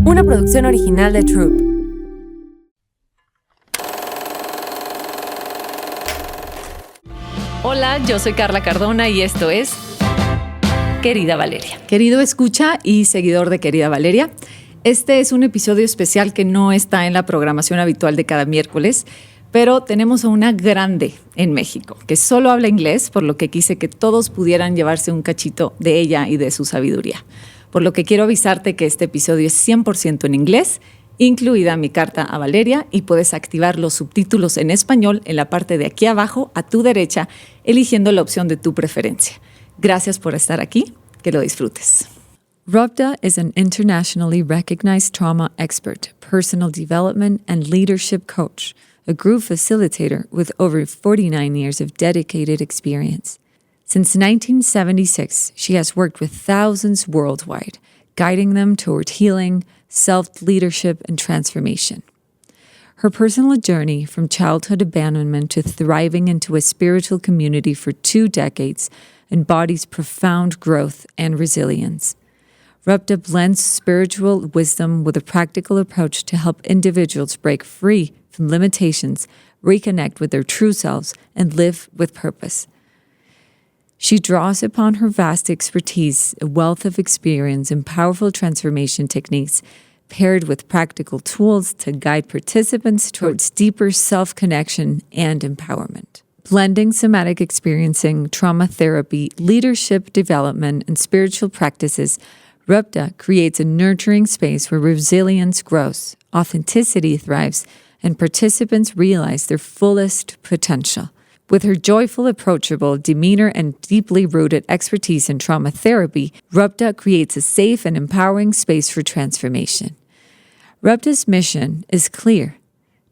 una producción original de Rupa. Hola, yo soy Carla Cardona y esto es Querida Valeria. Querido escucha y seguidor de Querida Valeria, este es un episodio especial que no está en la programación habitual de cada miércoles, pero tenemos a una grande en México que solo habla inglés, por lo que quise que todos pudieran llevarse un cachito de ella y de su sabiduría. Por lo que quiero avisarte que este episodio es 100% en inglés, incluida mi carta a Valeria, y puedes activar los subtítulos en español en la parte de aquí abajo a tu derecha, eligiendo la opción de tu preferencia. Gracias por estar aquí, que lo disfrutes. Rupda is an internationally recognized trauma expert, personal development and leadership coach, a group facilitator with over 49 years of dedicated experience. Since 1976, she has worked with thousands worldwide, guiding them toward healing, self-leadership, and transformation. Her personal journey from childhood abandonment to thriving into a spiritual community for 2 decades embodies profound growth and resilience. Rupda blends spiritual wisdom with a practical approach to help individuals break free from limitations, reconnect with their true selves, and live with purpose. She draws upon her vast expertise, a wealth of experience, and powerful transformation techniques paired with practical tools to guide participants towards deeper self-connection and empowerment. Blending somatic experiencing, trauma therapy, leadership development, and spiritual practices, Rupda creates a nurturing space where resilience grows, authenticity thrives, and participants realize their fullest potential. With her joyful, approachable demeanor and deeply rooted expertise in trauma therapy, Rupda creates a safe and empowering space for transformation. Rupda's mission is clear: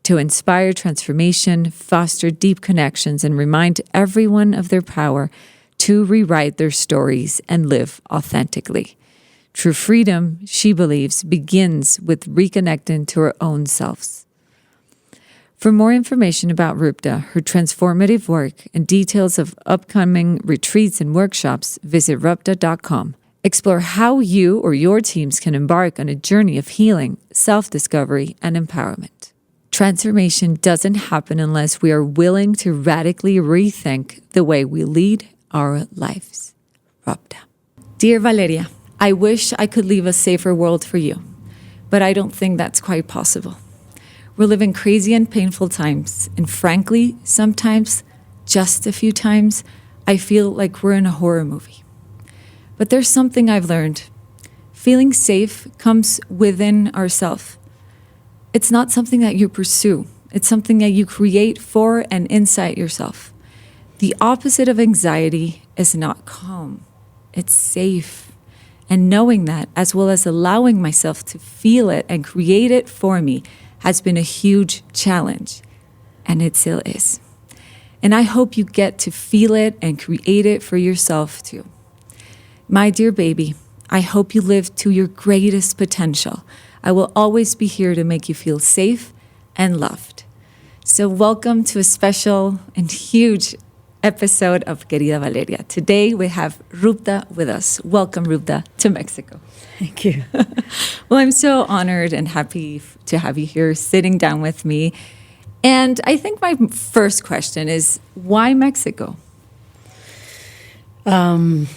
to inspire transformation, foster deep connections, and remind everyone of their power to rewrite their stories and live authentically. True freedom, she believes, begins with reconnecting to our own selves. For more information about Rupda, her transformative work, and details of upcoming retreats and workshops, visit rupda.com. Explore how you or your teams can embark on a journey of healing, self-discovery, and empowerment. Transformation doesn't happen unless we are willing to radically rethink the way we lead our lives. Rupda. Dear Valeria, I wish I could leave a safer world for you, but I don't think that's quite possible. We're living crazy and painful times, and frankly, sometimes, just a few times, I feel like we're in a horror movie. But there's something I've learned. Feeling safe comes within ourselves. It's not something that you pursue. It's something that you create for and inside yourself. The opposite of anxiety is not calm. It's safe. And knowing that, as well as allowing myself to feel it and create it for me, has been a huge challenge, and it still is. And I hope you get to feel it and create it for yourself too. My dear baby, I hope you live to your greatest potential. I will always be here to make you feel safe and loved. So welcome to a special and huge episode of Querida Valeria. Today we have Rupda with us. Welcome, Rupda, to Mexico. Thank you. Well, I'm so honored and happy to have you here sitting down with me. And I think my first question is, why Mexico? I'm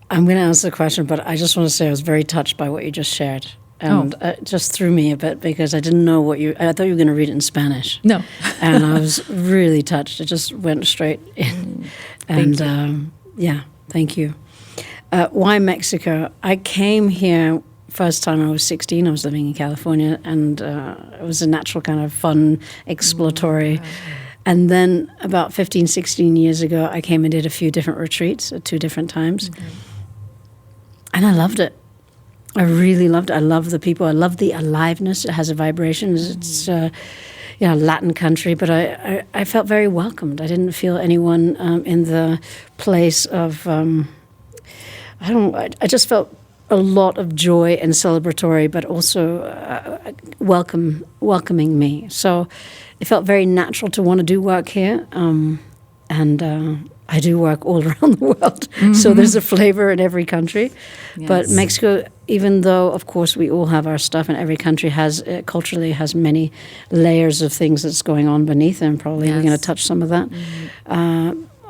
going to answer the question, but I just want to say I was very touched by what you just shared. And it just threw me a bit because I didn't know I thought you were going to read it in Spanish. No. And I was really touched. It just went straight in. And thank you. Why Mexico? I came here first time I was 16. I was living in California, and it was a natural kind of fun, exploratory. And then about 15, 16 years ago, I came and did a few different retreats at 2 different times. Okay. And I loved it. I really loved it. I love the people. I love the aliveness. It has a vibration. It's a Latin country, but I felt very welcomed. I didn't feel anyone in the place of, I just felt a lot of joy and celebratory, but also welcoming me. So it felt very natural to want to do work here. and I do work all around the world, so there's a flavor in every country. Yes. But Mexico, even though, of course, we all have our stuff, and every country has culturally has many layers of things that's going on beneath, and probably we're going to touch some of that.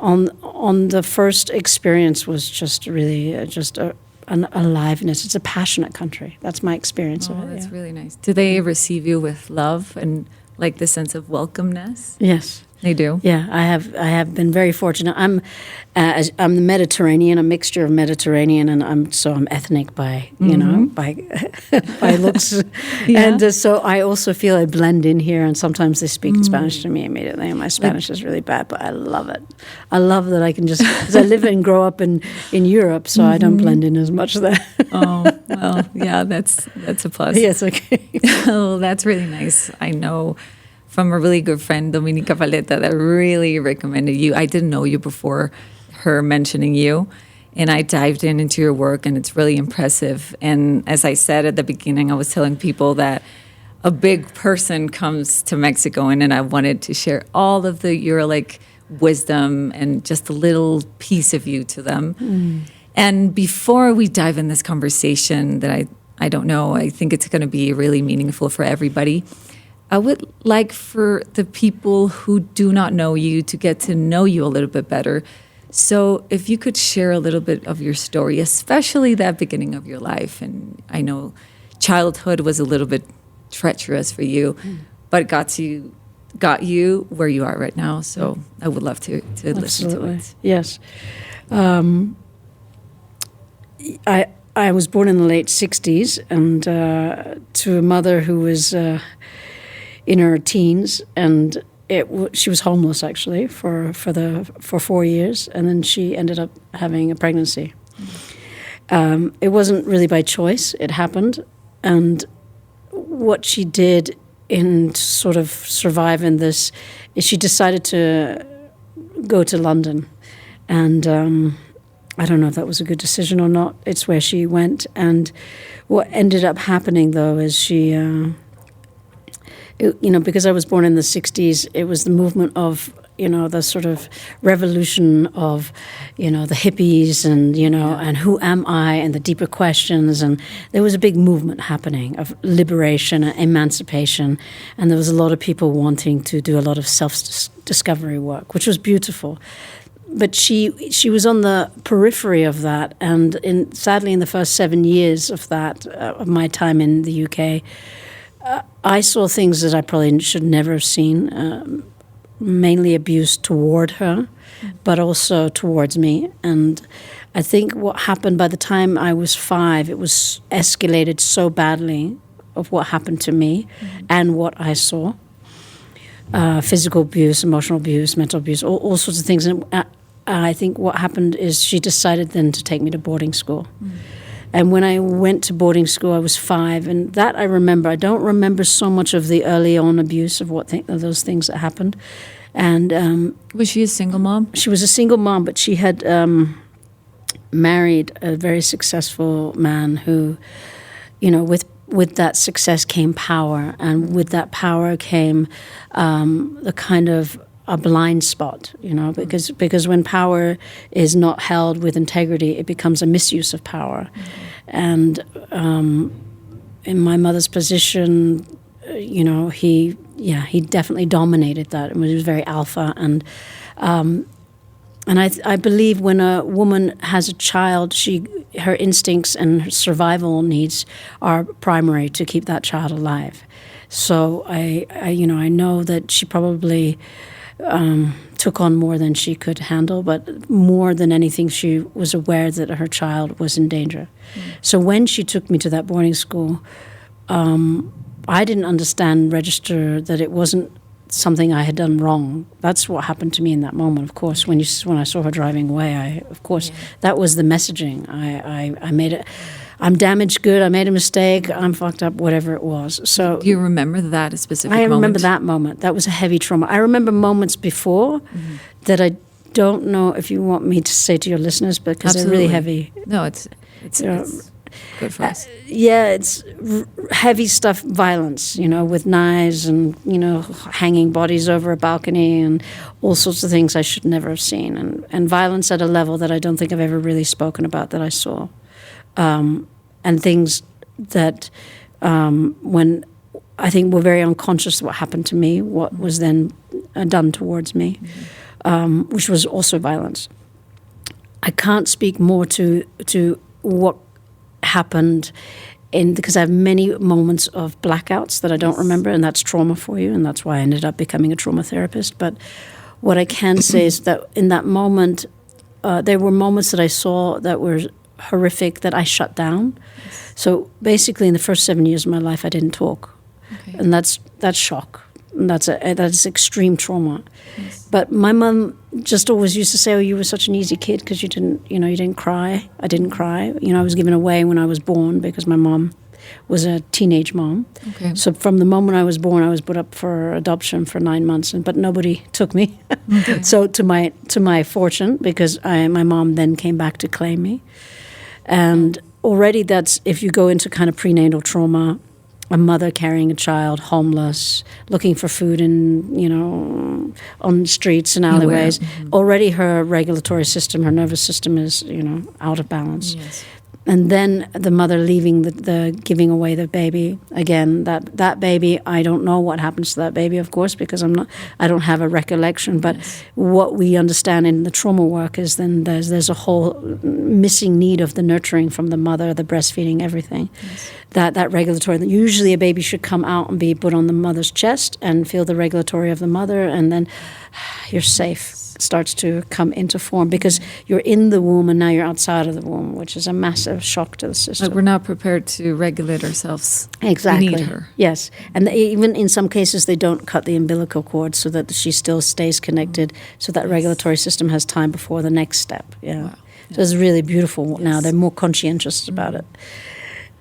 On the first experience was just really an aliveness. It's a passionate country. That's my experience of it. That's really nice. Do they receive you with love and like the sense of welcomeness? Yes. They do. Yeah, I have been very fortunate. I'm the Mediterranean, a mixture of Mediterranean, and I'm ethnic by by looks, and so I also feel I blend in here. And sometimes they speak Spanish to me immediately, and my Spanish is really bad, but I love it. I love that I can just because I live and grow up in Europe, so I don't blend in as much there. Oh well, yeah, that's a plus. Yes, okay. Oh, that's really nice. I know from a really good friend, Dominica Paleta, that really recommended you. I didn't know you before her mentioning you, and I dived into your work, and it's really impressive. And as I said at the beginning, I was telling people that a big person comes to Mexico, and I wanted to share all of your like wisdom and just a little piece of you to them. And before we dive in this conversation that I don't know, I think it's going to be really meaningful for everybody. I would like for the people who do not know you to get to know you a little bit better. So if you could share a little bit of your story, especially that beginning of your life. And I know childhood was a little bit treacherous for you, but got you where you are right now. So I would love to listen to it. Yes. I was born in the late 60s, and to a mother who was in her teens, and she was homeless actually for 4 years, and then she ended up having a pregnancy. It wasn't really by choice; it happened, and what she did in sort of survive in this is she decided to go to London, and I don't know if that was a good decision or not. It's where she went, and what ended up happening though is she. Because I was born in the 60s, it was the movement of, the sort of revolution of, the hippies and, and who am I and the deeper questions. And there was a big movement happening of liberation and emancipation. And there was a lot of people wanting to do a lot of self-discovery work, which was beautiful. But she was on the periphery of that. And sadly, in the first 7 years of that, of my time in the UK, I saw things that I probably should never have seen, mainly abuse toward her, but also towards me. And I think what happened by the time I was 5, it was escalated so badly of what happened to me and what I saw. Physical abuse, emotional abuse, mental abuse, all sorts of things. And I think what happened is she decided then to take me to boarding school. And when I went to boarding school, I was 5, and that I remember. I don't remember so much of the early on abuse of of those things that happened. And was she a single mom? She was a single mom, but she had married a very successful man who, with that success came power, and with that power came the kind of a blind spot, because when power is not held with integrity, it becomes a misuse of power. And in my mother's position, he definitely dominated that, and he was very alpha. And I believe when a woman has a child, her instincts and her survival needs are primary to keep that child alive. So I know that she probably took on more than she could handle, but more than anything, she was aware that her child was in danger. So when she took me to that boarding school, I didn't register that it wasn't something I had done wrong. That's what happened to me in that moment. Of course, when I saw her driving away, that was the messaging. I made it. I'm damaged good, I made a mistake, I'm fucked up, whatever it was. So do you remember that specific moment? I remember that moment. That was a heavy trauma. I remember moments before that I don't know if you want me to say to your listeners, because they're really heavy. No, it's Good for us. it's heavy stuff, violence, with knives and, hanging bodies over a balcony and all sorts of things I should never have seen. And violence at a level that I don't think I've ever really spoken about that I saw. And things that when I think were very unconscious of what happened to me, what was then done towards me, which was also violence. I can't speak more to what happened because I have many moments of blackouts that I don't remember, and that's trauma for you, and that's why I ended up becoming a trauma therapist. But what I can say is that in that moment, there were moments that I saw that were horrific that I shut down. Yes. So basically, in the first 7 years of my life, I didn't talk, and that's shock. That's extreme trauma. Yes. But my mom just always used to say, "Oh, you were such an easy kid because you didn't cry." I didn't cry. I was given away when I was born because my mom was a teenage mom. Okay. So from the moment I was born, I was put up for adoption for 9 months, but nobody took me. Okay. So to my fortune, because my mom then came back to claim me, and already that's if you go into kind of prenatal trauma. A mother carrying a child, homeless, looking for food on the streets and alleyways. Mm-hmm. Already her regulatory system, her nervous system is, out of balance. Yes. And then the mother leaving the giving away the baby. Again, that baby, I don't know what happens to that baby, of course, because I don't have a recollection. But what we understand in the trauma work is then there's a whole missing need of the nurturing from the mother, the breastfeeding, everything. Yes. That regulatory. Usually a baby should come out and be put on the mother's chest and feel the regulatory of the mother, and then you're safe. Starts to come into form because you're in the womb and now you're outside of the womb, which is a massive shock to the system. Like we're not prepared to regulate ourselves. Exactly. We need her. Yes. And even in some cases, they don't cut the umbilical cord so that she still stays connected, so that regulatory system has time before the next step. Yeah. Wow. So it's really beautiful now. They're more conscientious about it.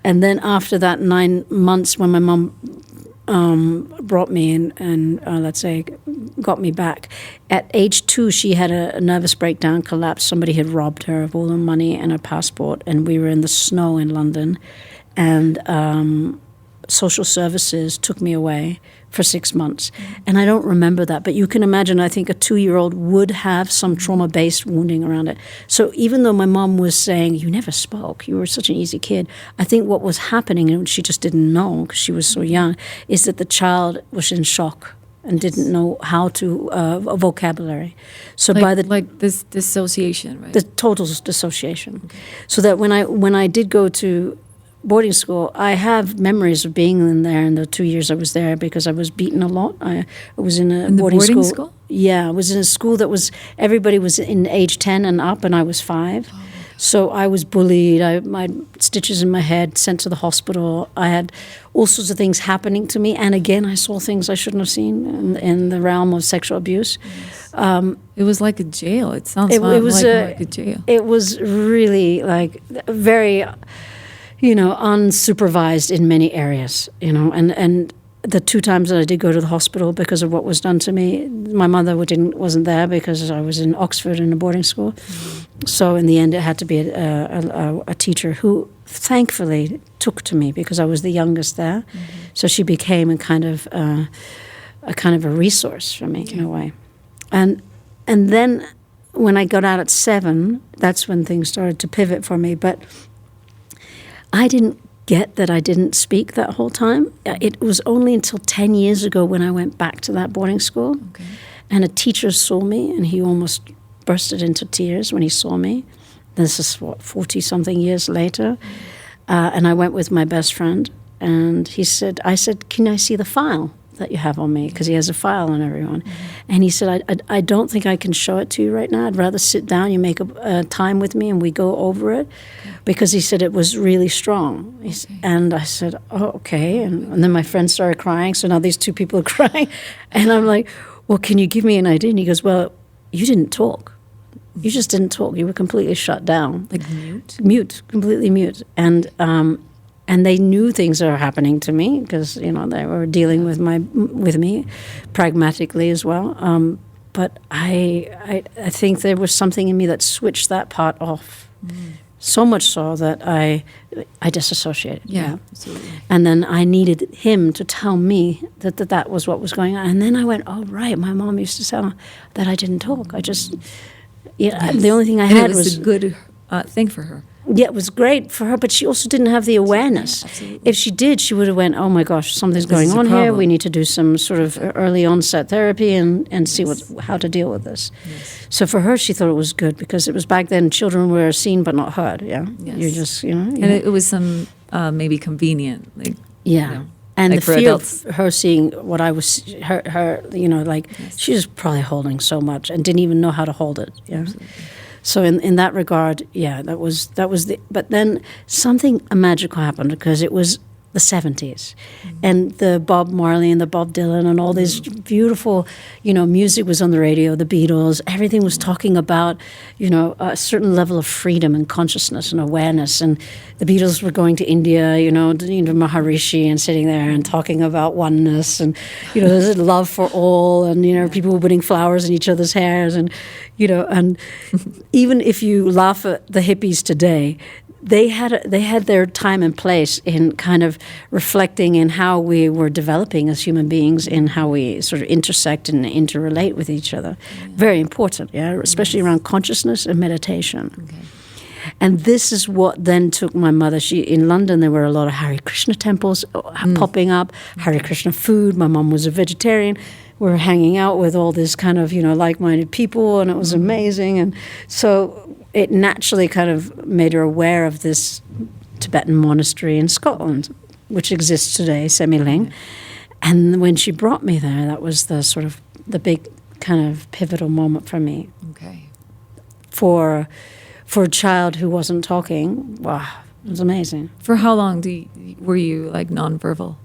And then after that 9 months when my mom brought me in and let's say got me back. At age 2, she had a nervous breakdown, collapse. Somebody had robbed her of all her money and her passport, and we were in the snow in London, and social services took me away for 6 months. And I don't remember that, but you can imagine, I think a 2-year-old would have some trauma-based wounding around it. So even though my mom was saying, you never spoke, you were such an easy kid, I think what was happening, and she just didn't know because she was so young, is that the child was in shock and didn't know how to vocabulary. So like this dissociation, right? The total dissociation. Okay. So that when I did go to boarding school, I have memories of being in there in the 2 years I was there because I was beaten a lot. I was in a boarding school. Yeah, I was in a school that everybody was in age 10 and up, and I was 5. Oh. So I was bullied. I had stitches in my head, sent to the hospital. I had all sorts of things happening to me. And again, I saw things I shouldn't have seen in the realm of sexual abuse. Yes. It was like a jail. It sounds like a jail. It was really like very... unsupervised in many areas, and the 2 times that I did go to the hospital because of what was done to me, my mother wasn't there because I was in Oxford in a boarding school. Mm-hmm. So in the end, it had to be a teacher who thankfully took to me because I was the youngest there. Mm-hmm. So she became a kind of a resource for me in a way. And then when I got out at 7, that's when things started to pivot for me. But I didn't get that I didn't speak that whole time. It was only until 10 years ago when I went back to that boarding school. Okay. And a teacher saw me, and he almost bursted into tears when he saw me. This is, 40-something years later. And I went with my best friend, and I said, can I see the file that you have on me? Because he has a file on everyone. Mm-hmm. And he said, I don't think I can show it to you right now. I'd rather sit down, you make a time with me, and we go over it. Because he said it was really strong. And I said, oh, okay. And then my friend started crying, so now these 2 people are crying. And I'm like, well, can you give me an idea? And he goes, well, you didn't talk. You just didn't talk. You were completely shut down. Like mute? Mute, completely mute. And they knew things are happening to me because, they were dealing with me pragmatically as well. But I think there was something in me that switched that part off. Mm. So much so that I disassociated. Yeah, absolutely. And then I needed him to tell me that was what was going on. And then I went, oh, right, my mom used to say that I didn't talk. I just, the only thing I had was a good thing for her. Yeah, it was great for her, but she also didn't have the awareness. Yeah, if she did, she would have went, oh my gosh, something's going on here. We need to do some sort of early onset therapy and see how to deal with this. Yes. So for her, she thought it was good because it was back then children were seen but not heard. Yeah, yes. You just and it was some maybe convenient. Like, and like the for fear adults. of her seeing what I was, her she was probably holding so much and didn't even know how to hold it. Yeah. Absolutely. So in that regard, that was the. But then something magical happened because it was the 70s, and the Bob Marley and the Bob Dylan and all this beautiful, music was on the radio. The Beatles, everything was talking about, a certain level of freedom and consciousness and awareness. And the Beatles were going to India, Maharishi, and sitting there and talking about oneness and, there's love for all, and people were putting flowers in each other's hairs, and and even if you laugh at the hippies today, they had their time and place in kind of reflecting in how we were developing as human beings, in how we sort of intersect and interrelate with each other. Very important, especially around consciousness and meditation. Okay. And this is what then took my mother. In London, there were a lot of Hare Krishna temples popping up, Hare Krishna food. My mom was a vegetarian. We were hanging out with all this kind of, like-minded people, and it was amazing. And so it naturally kind of made her aware of this Tibetan monastery in Scotland, which exists today, Semiling. And when she brought me there, that was the sort of the big kind of pivotal moment for me. Okay. For a child who wasn't talking, wow, it was amazing. For how long were you like nonverbal?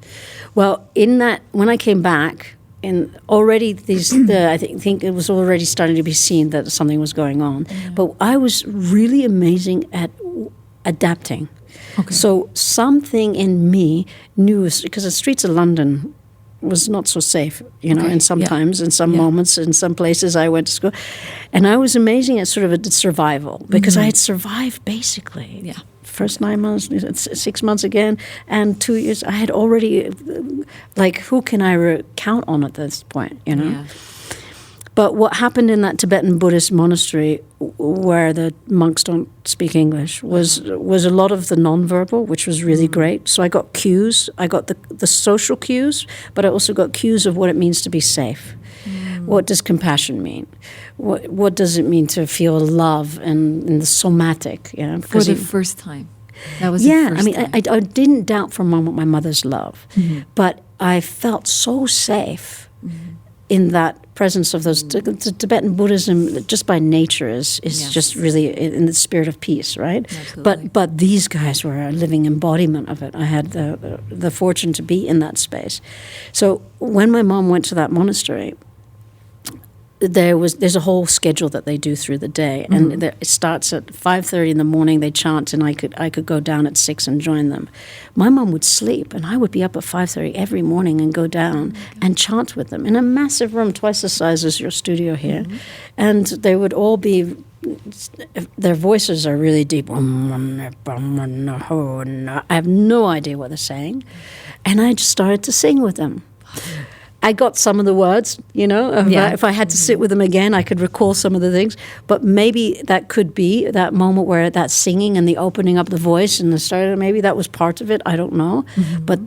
Well, when I came back, already I think it was already starting to be seen that something was going on. Yeah. But I was really amazing at adapting. Okay. So something in me knew, because the streets of London was not so safe, and sometimes in some moments, in some places I went to school. And I was amazing at sort of a survival because I had survived basically. Yeah. First 9 months, 6 months again, and 2 years. I had already, who can I count on at this point, Yeah. But what happened in that Tibetan Buddhist monastery, where the monks don't speak English, was a lot of the nonverbal, which was really great. So I got cues. I got the social cues, but I also got cues of what it means to be safe. What does compassion mean? What does it mean to feel love and the somatic? For the first time. That was the first time. I didn't doubt for a moment my mother's love, but I felt so safe in that presence of those. Tibetan Buddhism, just by nature, is just really in the spirit of peace, right? Absolutely. But these guys were a living embodiment of it. I had the fortune to be in that space. So when my mom went to that monastery, there's a whole schedule that they do through the day, and it starts at 5:30 in the morning. They chant, and I could go down at 6 and join them. My mom would sleep, and I would be up at 5:30 every morning and go down and chant with them in a massive room, twice the size as your studio here, and they would all be. Their voices are really deep. I have no idea what they're saying, and I just started to sing with them. I got some of the words, If I had to sit with them again, I could recall some of the things. But maybe that could be that moment where that singing and the opening up the voice and the start, maybe that was part of it. I don't know. But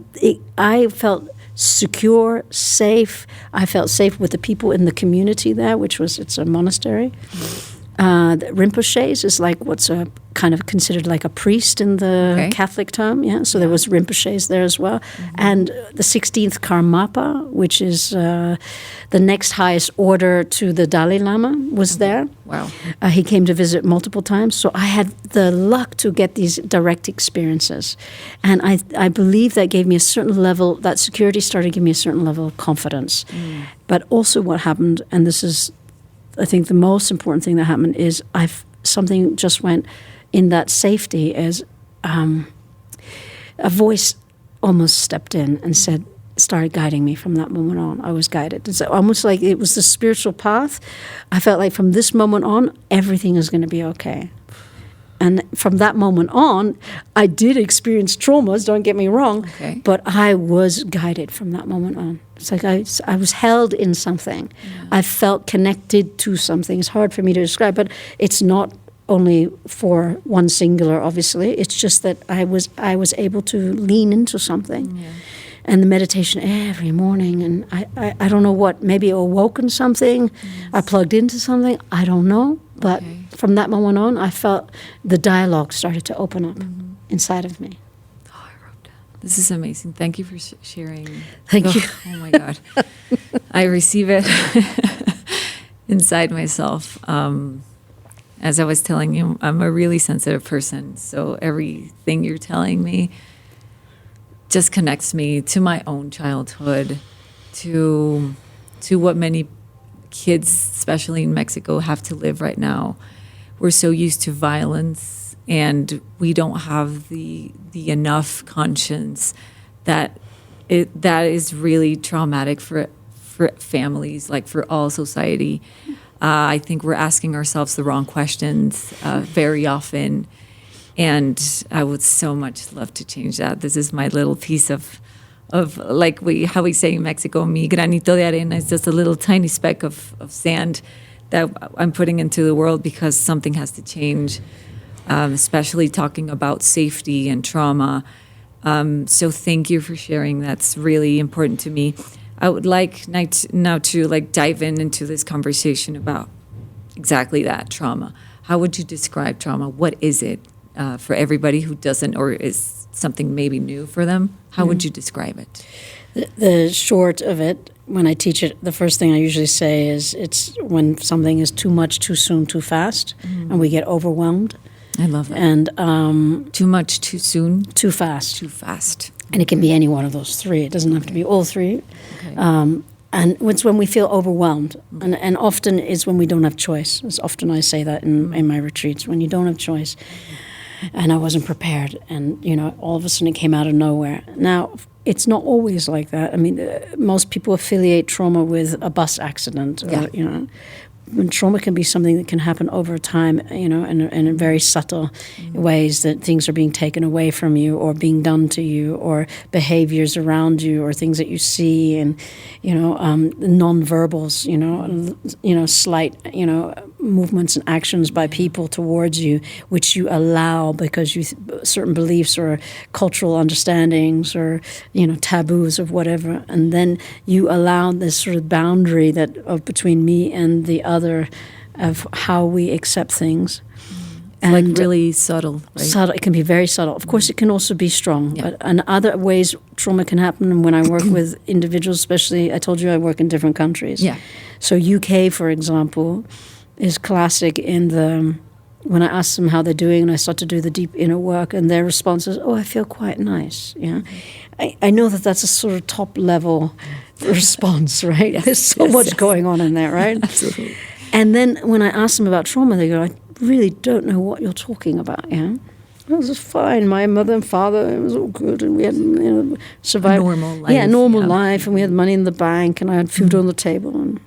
I felt secure, safe. I felt safe with the people in the community there, it's a monastery. The Rinpoches is like what's a kind of considered like a priest in the Catholic term, So there was Rinpoches there as well. And the 16th Karmapa, which is the next highest order to the Dalai Lama, was there. Wow. He came to visit multiple times. So I had the luck to get these direct experiences. And I believe that gave me a certain level, that security started to give me a certain level of confidence. But also what happened, and this is I think the most important thing that happened is something just went in that safety as a voice almost stepped in and started guiding me from that moment on. I was guided. It's almost like it was the spiritual path. I felt like from this moment on, everything is going to be okay. And from that moment on, I did experience traumas, don't get me wrong, but I was guided from that moment on. It's like I was held in something. Yeah. I felt connected to something. It's hard for me to describe, but it's not only for one singular, obviously. It's just that I was able to lean into something. Yeah. And the meditation every morning, and I don't know what, maybe it awoken something, I plugged into something, I don't know. But from that moment on, I felt the dialogue started to open up inside of me. Oh, Rupda, this is amazing. Thank you for sharing. Thank you. Oh my God. I receive it inside myself. As I was telling you, I'm a really sensitive person. So everything you're telling me just connects me to my own childhood, to what many kids, especially in Mexico, have to live right now. We're so used to violence, and we don't have the enough conscience that is really traumatic for families, like for all society. I think we're asking ourselves the wrong questions very often. And I would so much love to change that. This is my little piece of like how we say in Mexico, mi granito de arena is just a little tiny speck of sand that I'm putting into the world because something has to change, especially talking about safety and trauma. So thank you for sharing. That's really important to me. I would like now to like dive into this conversation about exactly that, trauma. How would you describe trauma? What is it? For everybody who doesn't, or is something maybe new for them, how would you describe it? The short of it, when I teach it, the first thing I usually say is it's when something is too much, too soon, too fast, and we get overwhelmed. I love that. And too much, too soon, too fast. Too fast. And it can be any one of those three. It doesn't have to be all three. Okay. And it's when we feel overwhelmed. And often it's when we don't have choice. As often I say that in my retreats, when you don't have choice. And I wasn't prepared. And, all of a sudden it came out of nowhere. Now, it's not always like that. I mean, most people affiliate trauma with a bus accident. Or, when trauma can be something that can happen over time, in very subtle ways, that things are being taken away from you or being done to you, or behaviors around you, or things that you see, and nonverbals, slight, movements and actions by people towards you, which you allow because you certain beliefs or cultural understandings or taboos of whatever, and then you allow this sort of boundary of between me and the other of how we accept things. And like really subtle, right? Subtle. It can be very subtle. Of course, it can also be strong. Yeah. But in other ways, trauma can happen. And when I work with individuals, especially, I told you I work in different countries. Yeah. So UK, for example, is classic in when I ask them how they're doing and I start to do the deep inner work, and their response is, I feel quite nice. Yeah. I know that's a sort of top level response, right? Yes, there's so much going on in there, right? Absolutely. And then when I ask them about trauma, they go, I really don't know what you're talking about. Yeah, it was fine. My mother and father, it was all good, and we had survived a normal life. Yeah, normal life, and we had money in the bank, and I had food on the table. And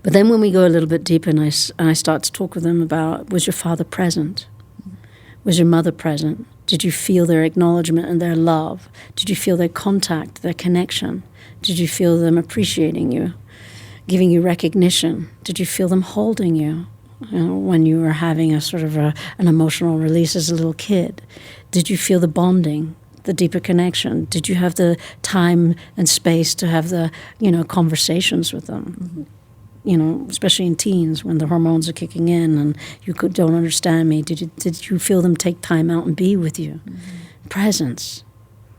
but then when we go a little bit deeper, and I start to talk with them about, was your father present? Was your mother present? Did you feel their acknowledgement and their love? Did you feel their contact, their connection? Did you feel them appreciating you, giving you recognition? Did you feel them holding you? When you were having a sort of an emotional release as a little kid? Did you feel the bonding, the deeper connection? Did you have the time and space to have the, conversations with them? Especially in teens when the hormones are kicking in and you don't understand me. Did you feel them take time out and be with you? Presence.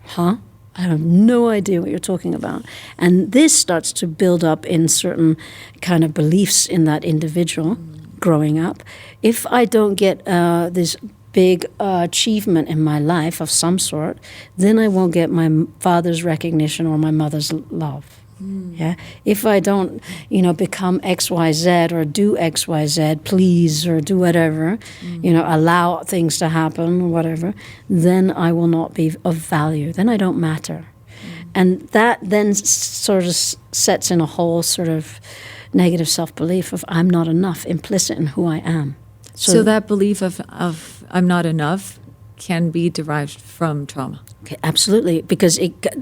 Huh? I have no idea what you're talking about. And this starts to build up in certain kind of beliefs in that individual growing up. If I don't get this big achievement in my life of some sort, then I won't get my father's recognition or my mother's love. Yeah. If I don't, become X, Y, Z, or do X, Y, Z, please, or do whatever, allow things to happen or whatever, then I will not be of value. Then I don't matter. And that then sort of sets in a whole sort of negative self-belief of I'm not enough, implicit in who I am. So that belief of I'm not enough can be derived from trauma. Okay, absolutely, because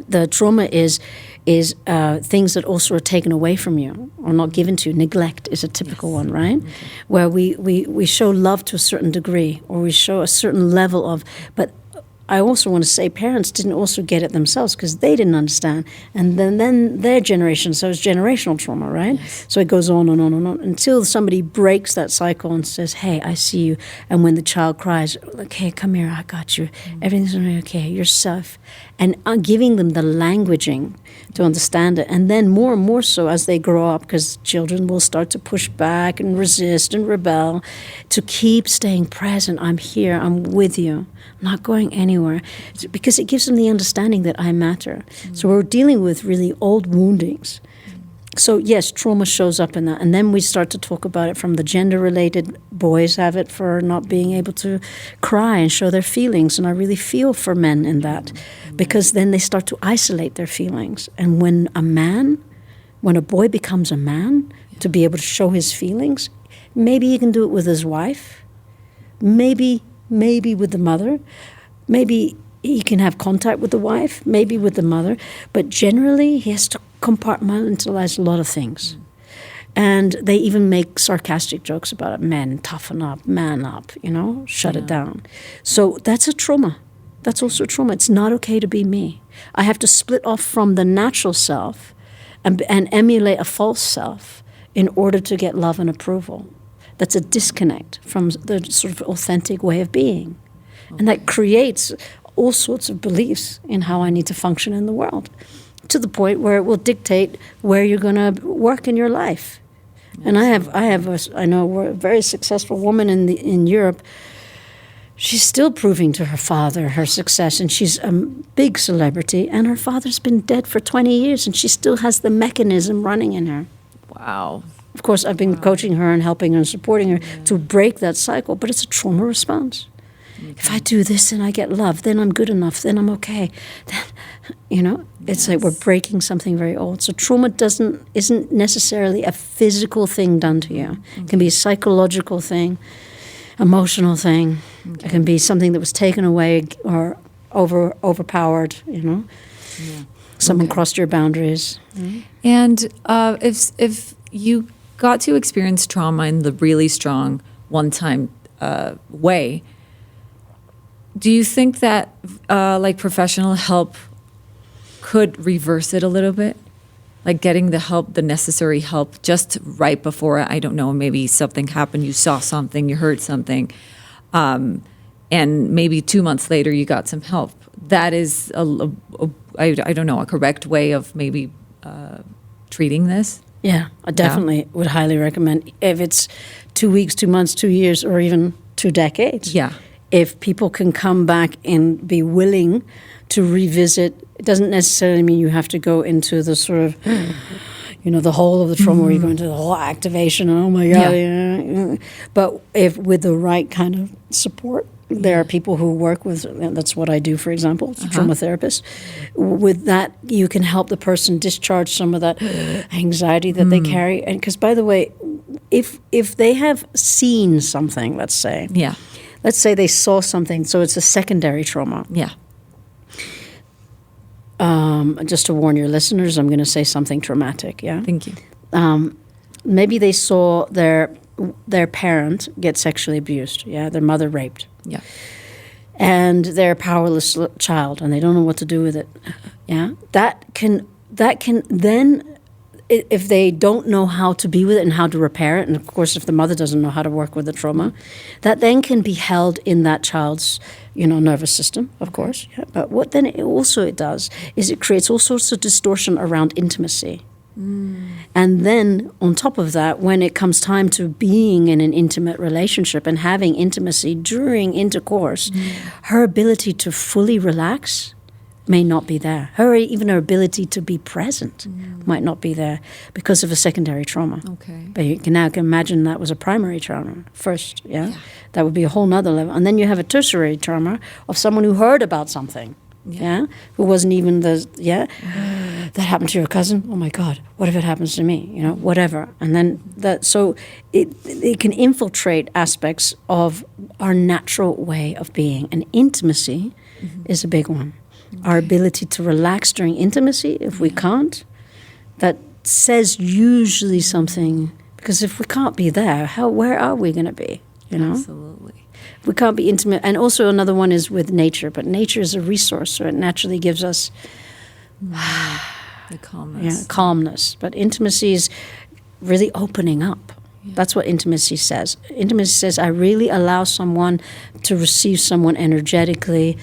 the trauma is things that also are taken away from you or not given to you. Neglect is a typical one, right? Okay. Where we show love to a certain degree, or we show a certain level of, but I also want to say parents didn't also get it themselves because they didn't understand. And then their generation, so it's generational trauma, right? Yes. So it goes on and on and on until somebody breaks that cycle and says, hey, I see you. And when the child cries, like, hey, come here, I got you. Everything's going to be okay, you're safe. And giving them the languaging to understand it. And then more and more so as they grow up, because children will start to push back and resist and rebel, to keep staying present. I'm here, I'm with you. I'm not going anywhere. Because it gives them the understanding that I matter. So we're dealing with really old woundings. So yes, trauma shows up in that. And then we start to talk about it from the gender-related. Boys have it for not being able to cry and show their feelings. And I really feel for men in that. Because then they start to isolate their feelings. And when a boy becomes a man, to be able to show his feelings, maybe he can do it with his wife. Maybe with the mother. Maybe he can have contact with the wife, maybe with the mother, but generally he has to compartmentalize a lot of things. And they even make sarcastic jokes about it. Men, toughen up, man up, shut it down. So that's a trauma. That's also a trauma. It's not okay to be me. I have to split off from the natural self and emulate a false self in order to get love and approval. That's a disconnect from the sort of authentic way of being. Okay. And that creates all sorts of beliefs in how I need to function in the world, to the point where it will dictate where you're going to work in your life. Yes. And I know a very successful woman in Europe. She's still proving to her father her success, and she's a big celebrity, and her father's been dead for 20 years, and she still has the mechanism running in her. Wow. Of course, I've been coaching her and helping her and supporting her to break that cycle, but it's a trauma response. Okay. If I do this and I get love, then I'm good enough, then I'm okay. Then, it's like we're breaking something very old. So trauma isn't necessarily a physical thing done to you. Okay. It can be a psychological thing, emotional thing. Okay. It can be something that was taken away or overpowered, Yeah. Someone crossed your boundaries. Mm-hmm. And if you got to experience trauma in the really strong one-time way, do you think that like professional help could reverse it a little bit? Like getting the necessary help just right before, I don't know, maybe something happened, you saw something, you heard something, and maybe 2 months later you got some help. That is, I don't know, a correct way of maybe treating this? Yeah, I definitely would highly recommend, if it's 2 weeks, 2 months, 2 years, or even 2 decades. Yeah. If people can come back and be willing to revisit, it doesn't necessarily mean you have to go into the sort of, the whole of the trauma where you go into the whole activation, and oh my God. Yeah. But if with the right kind of support, there are people who work with, that's what I do, for example, as a trauma therapist. With that, you can help the person discharge some of that anxiety that they carry. And because, by the way, if they have seen something, let's say they saw something, so it's a secondary trauma. Yeah. Just to warn your listeners, I'm going to say something traumatic. Yeah. Thank you. Maybe they saw their parent get sexually abused. Yeah, their mother raped. Yeah. And they're a powerless child, and they don't know what to do with it. Yeah. That can then, if they don't know how to be with it and how to repair it, and of course if the mother doesn't know how to work with the trauma, that then can be held in that child's nervous system, of course. Yeah. But what then it does is it creates all sorts of distortion around intimacy. And then on top of that, when it comes time to being in an intimate relationship and having intimacy during intercourse, her ability to fully relax may not be there. Even her ability to be present might not be there because of a secondary trauma. Okay. But you can now imagine that was a primary trauma first, yeah? That would be a whole nother level. And then you have a tertiary trauma of someone who heard about something. Yeah, who wasn't even that happened to your cousin. Oh my God, what if it happens to me? You know, whatever. And then so it can infiltrate aspects of our natural way of being. And intimacy is a big one. Okay. Our ability to relax during intimacy, if we can't, that says usually something. Because if we can't be there, where are we going to be? You know? Absolutely. We can't be intimate. And also another one is with nature. But nature is a resource, so it naturally gives us the calmness. Yeah, calmness. But intimacy is really opening up. Yeah. That's what intimacy says. Intimacy says I really allow someone to receive someone energetically,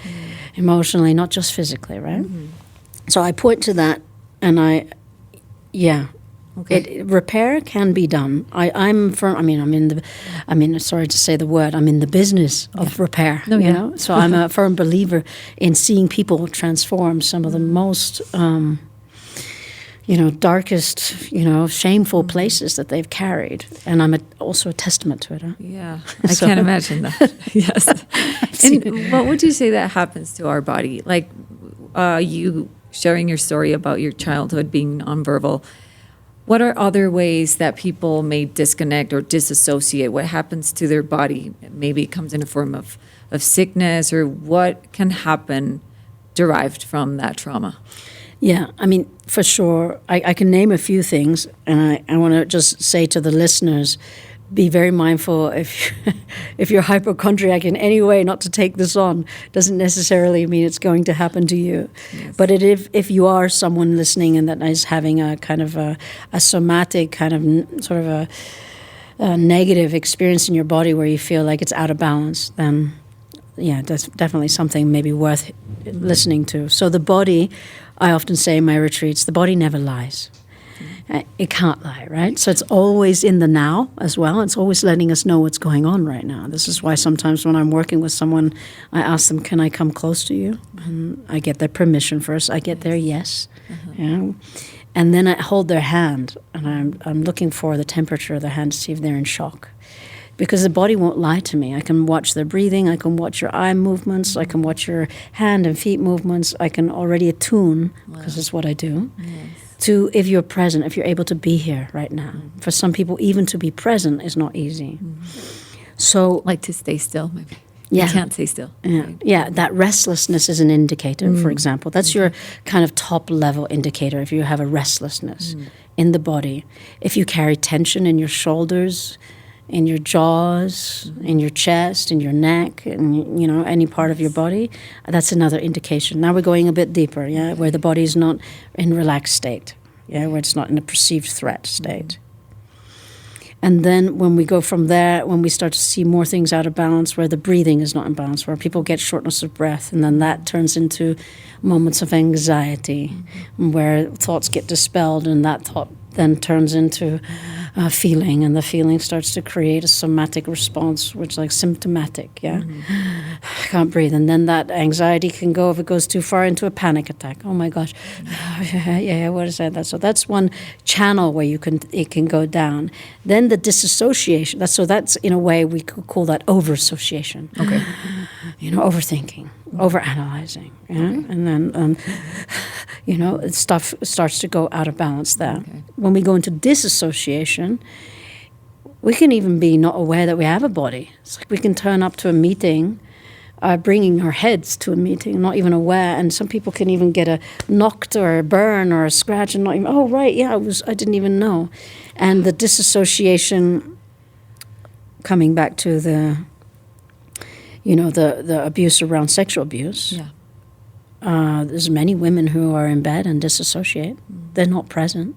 emotionally, not just physically, right? Mm-hmm. So I point to that, and okay. Repair can be done. I'm sorry to say the word, I'm in the business of repair. No, you know? So I'm a firm believer in seeing people transform some of the most, darkest, shameful places that they've carried. And I'm also a testament to it. Huh? Yeah, I can't imagine that. Yes. And what would you say that happens to our body? Like you sharing your story about your childhood being nonverbal. What are other ways that people may disconnect or disassociate? What happens to their body? Maybe it comes in a form of sickness, or what can happen derived from that trauma? Yeah, I mean, for sure. I can name a few things, and I want to just say to the listeners, be very mindful if you're hypochondriac in any way not to take this on. Doesn't necessarily mean it's going to happen to you. Yes. But if you are someone listening and that is having a kind of a somatic kind of sort of a negative experience in your body where you feel like it's out of balance, then yeah, that's definitely something maybe worth listening to. So the body, I often say in my retreats, the body never lies. It can't lie, right? So it's always in the now as well. It's always letting us know what's going on right now. This is why sometimes when I'm working with someone, I ask them, can I come close to you? And I get their permission first. I get their yes. Yeah. And then I hold their hand, and I'm looking for the temperature of their hand to see if they're in shock. Because the body won't lie to me. I can watch their breathing. I can watch your eye movements. I can watch your hand and feet movements. I can already attune, because it's what I do. Yes. To if you're present, if you're able to be here right now. For some people, even to be present is not easy. So, like to stay still, maybe. Yeah. You can't stay still. Yeah, right? Yeah. That restlessness is an indicator, for example. That's your kind of top level indicator if you have a restlessness in the body. If you carry tension in your shoulders, in your jaws, in your chest, in your neck, and any part of your body, that's another indication. Now we're going a bit deeper, where the body is not in relaxed state, where it's not in a perceived threat state. And then when we go from there, when we start to see more things out of balance, where the breathing is not in balance, where people get shortness of breath, and then that turns into moments of anxiety, where thoughts get dispelled, and that thought then turns into feeling, and the feeling starts to create a somatic response, which is like symptomatic, I can't breathe. And then that anxiety can go, if it goes too far, into a panic attack. Oh my gosh, what is that? So that's one channel where it can go down. Then the disassociation, that's in a way we could call that over-association. Okay. Overthinking, overanalyzing, and then stuff starts to go out of balance there. Okay. When we go into disassociation, we can even be not aware that we have a body. It's like we can turn up to a meeting, bringing our heads to a meeting, not even aware. And some people can even get a knocked or a burn or a scratch and not even, oh right, yeah, I didn't even know. And the disassociation, coming back to the abuse around sexual abuse. Yeah. There's many women who are in bed and disassociate. They're not present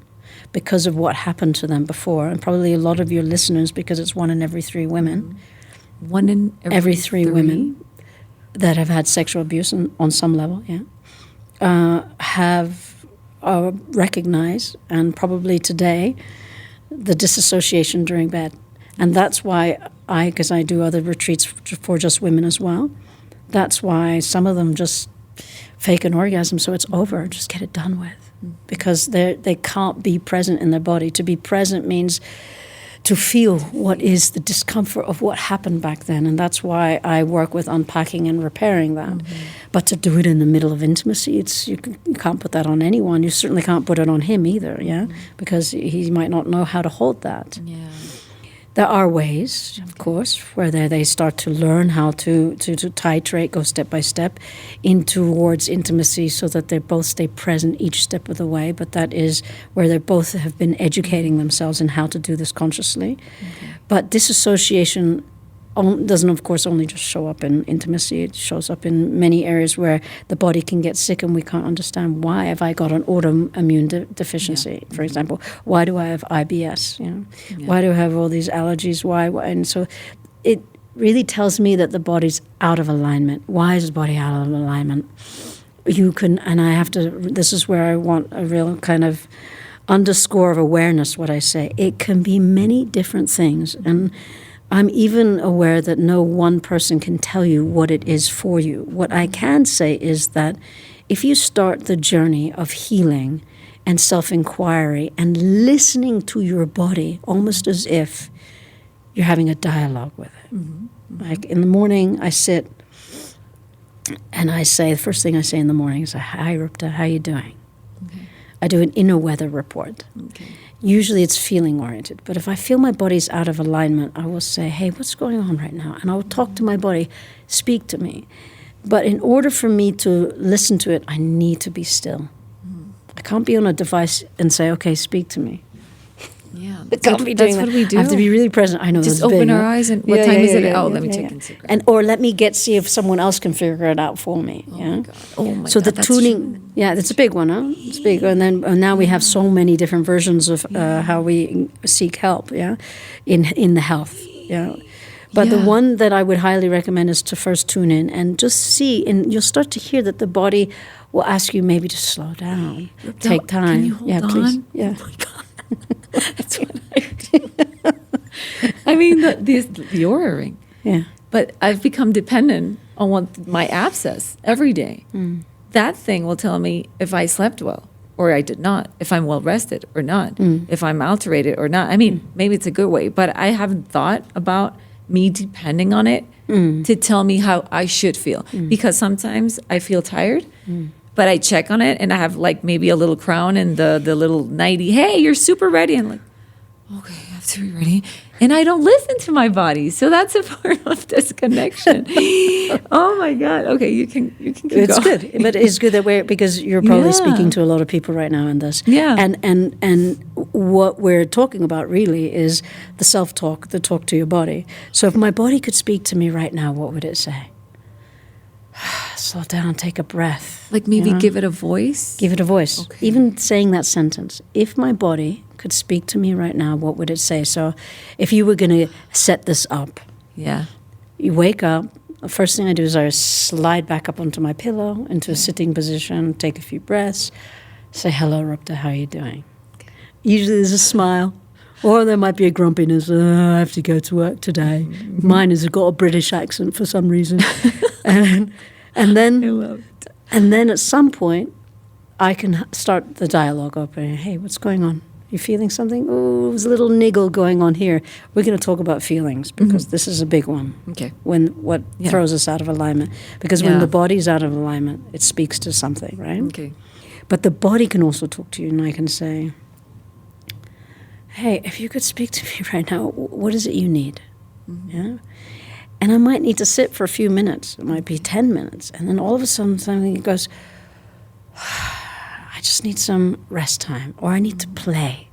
because of what happened to them before. And probably a lot of your listeners, because it's 1 in every 3 women. 1 in every 3 women that have had sexual abuse on some level, have recognized, and probably today, the disassociation during bed. And that's why because I do other retreats for just women as well, that's why some of them just fake an orgasm so it's over, just get it done with. Because they can't be present in their body. To be present means to feel what is the discomfort of what happened back then. And that's why I work with unpacking and repairing that. But to do it in the middle of intimacy, you can't put that on anyone. You certainly can't put it on him either, because he might not know how to hold that. Yeah. There are ways, of course, where they start to learn how to titrate, go step by step towards intimacy so that they both stay present each step of the way. But that is where they both have been educating themselves in how to do this consciously. Okay. But disassociation doesn't, of course, only just show up in intimacy. It shows up in many areas where the body can get sick and we can't understand why. Have I got an autoimmune deficiency, for example? Why do I have IBS? Why do I have all these allergies? Why? And so it really tells me that the body's out of alignment. Why is the body out of alignment? You can, and I have to, this is where I want a real kind of underscore of awareness, what I say. It can be many different things. And I'm even aware that no one person can tell you what it is for you. What I can say is that if you start the journey of healing and self-inquiry and listening to your body almost as if you're having a dialogue with it. Like in the morning, I sit and I say, the first thing I say in the morning is, "Hi, Rupda, how you doing?" Okay. I do an inner weather report. Okay. Usually it's feeling oriented, but if I feel my body's out of alignment, I will say, "Hey, what's going on right now?" And I will talk to my body, speak to me. But in order for me to listen to it, I need to be still. I can't be on a device and say, "Okay, speak to me." Yeah, I can't be doing that's that. what we do. I have to be really present. I know just that's open big, our eyes and what time is it? Let me check Instagram. And or let me see if someone else can figure it out for me. Oh my God. Oh my so God, the that's tuning, true. That's a big one, huh? It's big. And now we have so many different versions of how we seek help, in the health, But the one that I would highly recommend is to first tune in and just see, and you'll start to hear that the body will ask you maybe to slow down, take time. Can you hold on? Please. Yeah. Oh my God. That's what I do. I mean, the Oura ring. Yeah. But I've become dependent on what my app says every day. That thing will tell me if I slept well or I did not, if I'm well rested or not, if I'm alterated or not. I mean, maybe it's a good way, but I haven't thought about me depending on it to tell me how I should feel. Because sometimes I feel tired. But I check on it and I have like maybe a little crown and the little nightie. Hey, you're super ready. And like, okay, I have to be ready. And I don't listen to my body. So that's a form of disconnection. Oh my God. Okay, you can keep it's going. Good. But it's good that because you're probably speaking to a lot of people right now in this. Yeah. And what we're talking about really is the self-talk, the talk to your body. So if my body could speak to me right now, what would it say? Slow down, take a breath. Like maybe give it a voice? Give it a voice. Okay. Even saying that sentence. If my body could speak to me right now, what would it say? So if you were going to set this up, you wake up, the first thing I do is I slide back up onto my pillow, into a sitting position, take a few breaths, say, "Hello, Rupda, how are you doing?" Okay. Usually there's a smile. Or there might be a grumpiness, "I have to go to work today." Mine has got a British accent for some reason. and then at some point, I can start the dialogue opening. "Hey, what's going on? You feeling something? Oh, there's a little niggle going on here." We're going to talk about feelings because this is a big one. Okay. When what throws us out of alignment. Because when the body's out of alignment, it speaks to something, right? Okay. But the body can also talk to you, and I can say, "Hey, if you could speak to me right now, what is it you need?" Yeah. And I might need to sit for a few minutes. It might be 10 minutes. And then all of a sudden something goes, "I just need some rest time," or "I need to play,"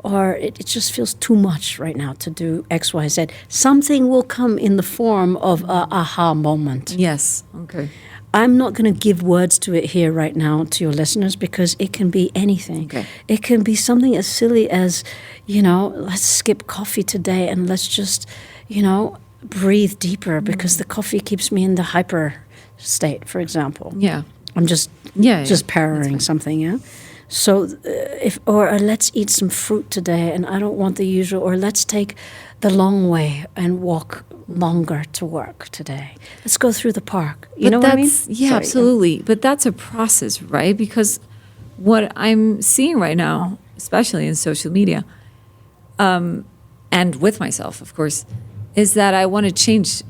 or it just feels too much right now to do X, Y, Z. Something will come in the form of a aha moment. Yes. Okay. I'm not going to give words to it here right now to your listeners because it can be anything. Okay. It can be something as silly as, let's skip coffee today and let's just, breathe deeper because the coffee keeps me in the hyper state, for example. Yeah. I'm just parroting something, So or let's eat some fruit today and I don't want the usual, or let's take the long way and walk longer to work today. Let's go through the park. You know what I mean? Yeah, sorry, absolutely. But that's a process, right? Because what I'm seeing right now, especially in social media, and with myself, of course, is that I want to change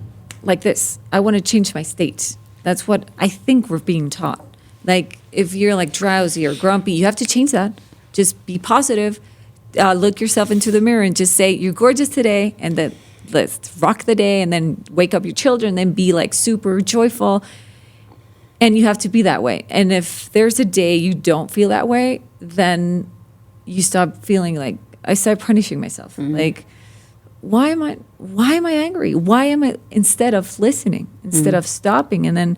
like this. I want to change my state. That's what I think we're being taught. Like if you're like drowsy or grumpy, you have to change that. Just be positive. Look yourself into the mirror and just say, you're gorgeous today. And then let's rock the day and then wake up your children, then be like super joyful. And you have to be that way. And if there's a day you don't feel that way, then you stop feeling like, I start punishing myself. Like, why am I angry? Why am I, instead of listening, instead of stopping? And then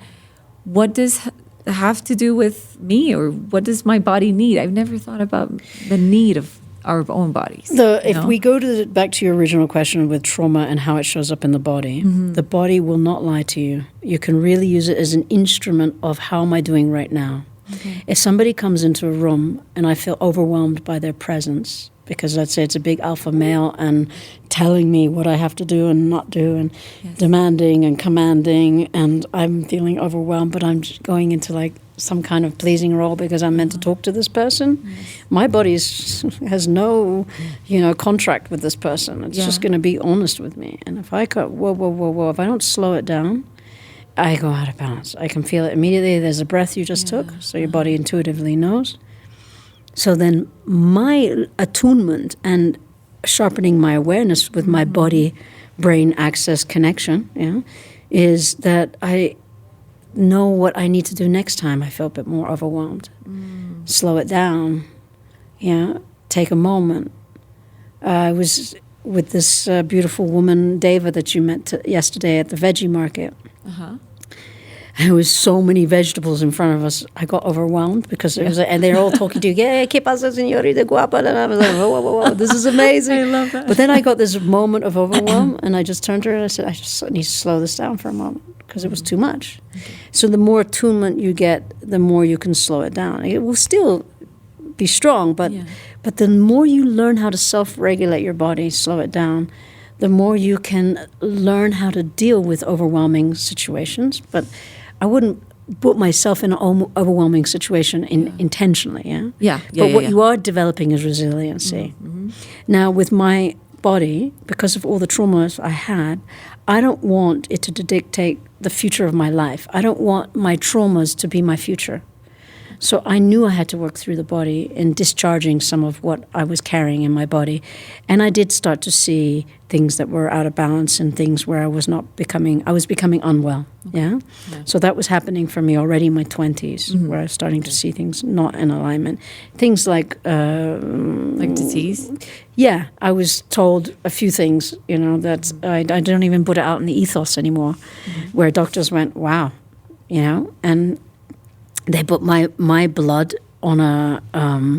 what does have to do with me, or what does my body need? I've never thought about the need of our own bodies. If we go back to your original question with trauma and how it shows up in the body, the body will not lie to you. You can really use it as an instrument of how am I doing right now. Okay. If somebody comes into a room and I feel overwhelmed by their presence, because let's say it's a big alpha male and telling me what I have to do and not do, and demanding and commanding, and I'm feeling overwhelmed, but I'm just going into like some kind of pleasing role because I'm meant to talk to this person. My body has no, contract with this person. It's just going to be honest with me. And if I go, whoa, if I don't slow it down, I go out of balance. I can feel it immediately. There's a breath you just took, so your body intuitively knows. So then my attunement and sharpening my awareness with my body-brain axis connection is that I know what I need to do next time I feel a bit more overwhelmed. Slow it down. Take a moment. I was with this beautiful woman, Deva, that you met yesterday at the veggie market. There was so many vegetables in front of us. I got overwhelmed because it was, and they're all talking to you. Yeah, ¿qué pasa, señorita guapa? And I was like, whoa, this is amazing. I love that. But then I got this moment of overwhelm, and I just turned to her and I said, I just need to slow this down for a moment because it was too much. Okay. So the more attunement you get, the more you can slow it down. It will still be strong, but the more you learn how to self-regulate your body, slow it down, the more you can learn how to deal with overwhelming situations. But I wouldn't put myself in an overwhelming situation intentionally, But what you are developing is resiliency. Now, with my body, because of all the traumas I had, I don't want it to dictate the future of my life. I don't want my traumas to be my future. So I knew I had to work through the body in discharging some of what I was carrying in my body. And I did start to see things that were out of balance and things where I was becoming unwell. Yeah. So that was happening for me already in my 20s, where I was starting to see things not in alignment. Things like disease? Yeah. I was told a few things, that I don't even put it out in the ethos anymore, where doctors went, wow, and they put my blood on a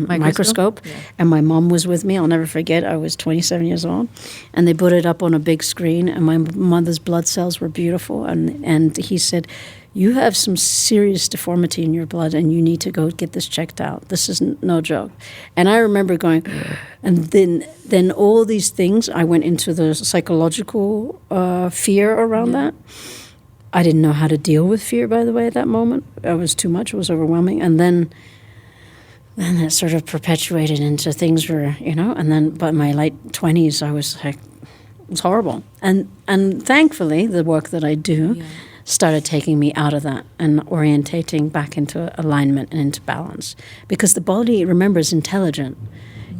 microscope, and my mom was with me. I'll never forget. I was 27 years old, and they put it up on a big screen, and my mother's blood cells were beautiful. And he said, you have some serious deformity in your blood, and you need to go get this checked out. This is no joke. And I remember going, and then all these things, I went into the psychological fear around that. I didn't know how to deal with fear, by the way, at that moment. It was too much. It was overwhelming. And then it sort of perpetuated into things where, and then by my late 20s, I was like, it was horrible. And thankfully, the work that I do started taking me out of that and orientating back into alignment and into balance. Because the body, remember, is intelligent.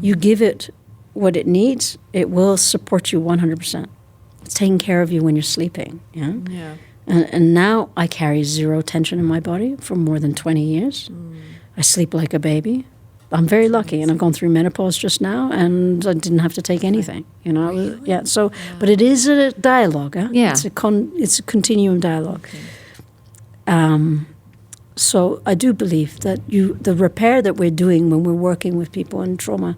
You give it what it needs, it will support you 100%. It's taking care of you when you're sleeping. Yeah. And now I carry zero tension in my body for more than 20 years. I sleep like a baby. I'm very lucky, and I've gone through menopause just now, and I didn't have to take anything. But it is a dialogue. It's a continuum dialogue. Okay. So I do believe that the repair that we're doing when we're working with people in trauma